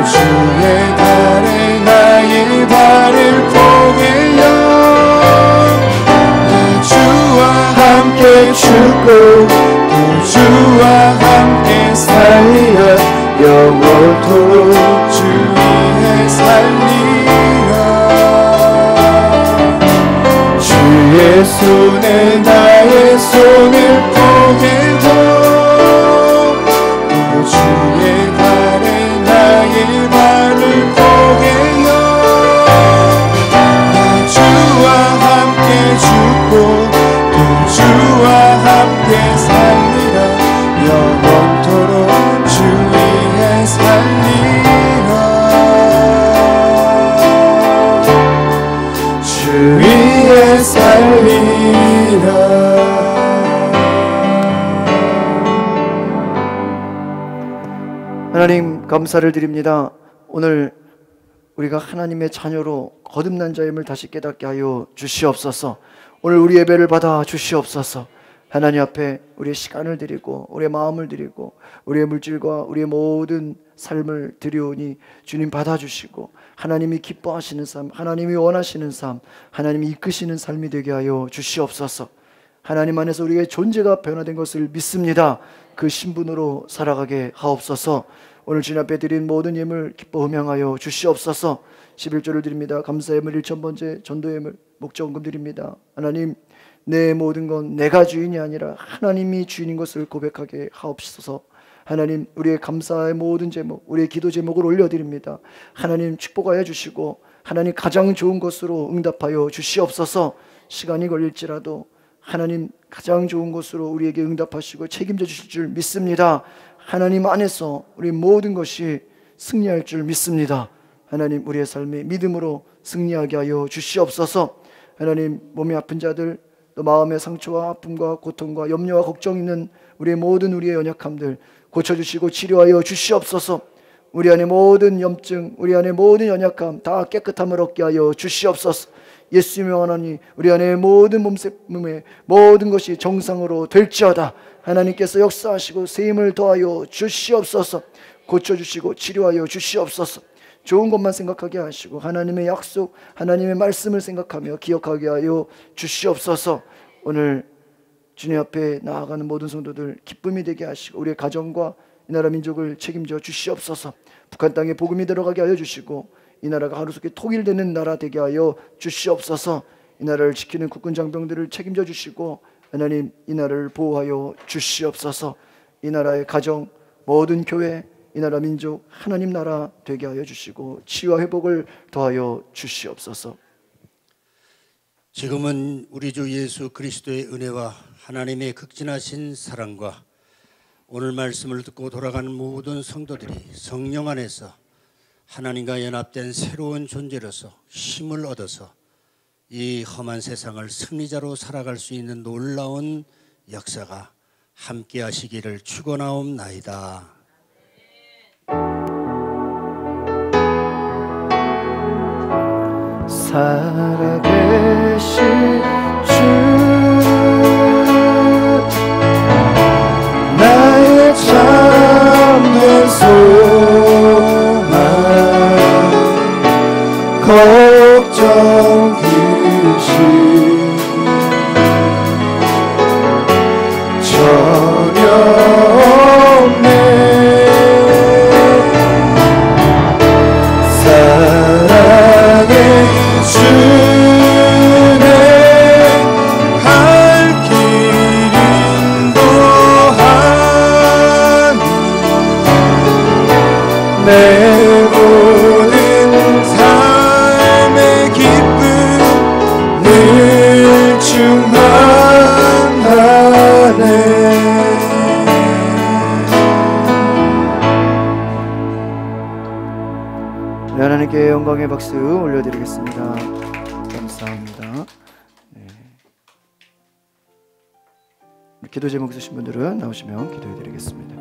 주의 발에 나의 발을 포개려 내 주와 함께 죽고 또 주와 함께 살리라. 영원토록 주 위에 살리라. 주의 손에 나의 손을 포개고 또 주의 발에 나의 발을 포개요 내 주와 함께 죽고 또 주와 함께 살리라. 영원토록 주 위에 살리라. 주 위에 살리라. 하나님 감사를 드립니다. 오늘 우리가 하나님의 자녀로 거듭난 자임을 다시 깨닫게 하여 주시옵소서. 오늘 우리 예배를 받아 주시옵소서. 하나님 앞에 우리의 시간을 드리고 우리의 마음을 드리고 우리의 물질과 우리의 모든 삶을 드리오니 주님 받아주시고 하나님이 기뻐하시는 삶, 하나님이 원하시는 삶, 하나님이 이끄시는 삶이 되게 하여 주시옵소서. 하나님 안에서 우리의 존재가 변화된 것을 믿습니다. 그 신분으로 살아가게 하옵소서. 오늘 주님 앞에 드린 모든 예물 기뻐 음양하여 주시옵소서. 11조를 드립니다. 감사 예물 1,000번째 전도 예물 목적금 드립니다. 하나님, 내 모든 건 내가 주인이 아니라 하나님이 주인인 것을 고백하게 하옵소서. 하나님, 우리의 감사의 모든 제목, 우리의 기도 제목을 올려드립니다. 하나님 축복하여 주시고 하나님 가장 좋은 것으로 응답하여 주시옵소서. 시간이 걸릴지라도 하나님 가장 좋은 것으로 우리에게 응답하시고 책임져 주실 줄 믿습니다. 하나님 안에서 우리 모든 것이 승리할 줄 믿습니다. 하나님, 우리의 삶이 믿음으로 승리하게 하여 주시옵소서. 하나님, 몸이 아픈 자들, 또 마음의 상처와 아픔과 고통과 염려와 걱정 있는 우리의 모든 우리의 연약함들 고쳐주시고 치료하여 주시옵소서. 우리 안에 모든 염증, 우리 안에 모든 연약함 다 깨끗함을 얻게 하여 주시옵소서. 예수님의 원하니 우리 안에 모든 몸의 모든 것이 정상으로 될지어다. 하나님께서 역사하시고 세임을 더하여 주시옵소서. 고쳐주시고 치료하여 주시옵소서. 좋은 것만 생각하게 하시고 하나님의 약속, 하나님의 말씀을 생각하며 기억하게 하여 주시옵소서. 오늘 주님 앞에 나아가는 모든 성도들 기쁨이 되게 하시고 우리의 가정과 이 나라 민족을 책임져 주시옵소서. 북한 땅에 복음이 들어가게 하여 주시고 이 나라가 하루속히 통일되는 나라 되게 하여 주시옵소서. 이 나라를 지키는 국군 장병들을 책임져 주시고 하나님, 이 나라를 보호하여 주시옵소서. 이 나라의 가정, 모든 교회, 이 나라 민족 하나님 나라 되게 하여 주시고 치유와 회복을 더하여 주시옵소서. 지금은 우리 주 예수 그리스도의 은혜와 하나님의 극진하신 사랑과 오늘 말씀을 듣고 돌아가는 모든 성도들이 성령 안에서 하나님과 연합된 새로운 존재로서 힘을 얻어서 이 험한 세상을 승리자로 살아갈 수 있는 놀라운 역사가 함께 하시기를 축원하옵나이다. 살아계신 주 나의 참된 소망 걱정 근심 전혀 없네. 사랑의 주네 갈 길 인도하니 내 모든 삶의 기쁨 늘 충만하네. 하나님께 영광의 박수 올려드리겠습니다. 감사합니다. 네. 기도 제목 있으신 분들은 나오시면 기도해드리겠습니다.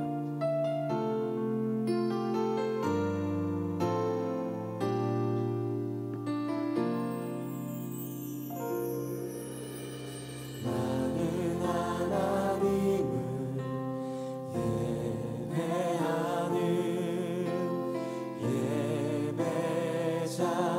예배자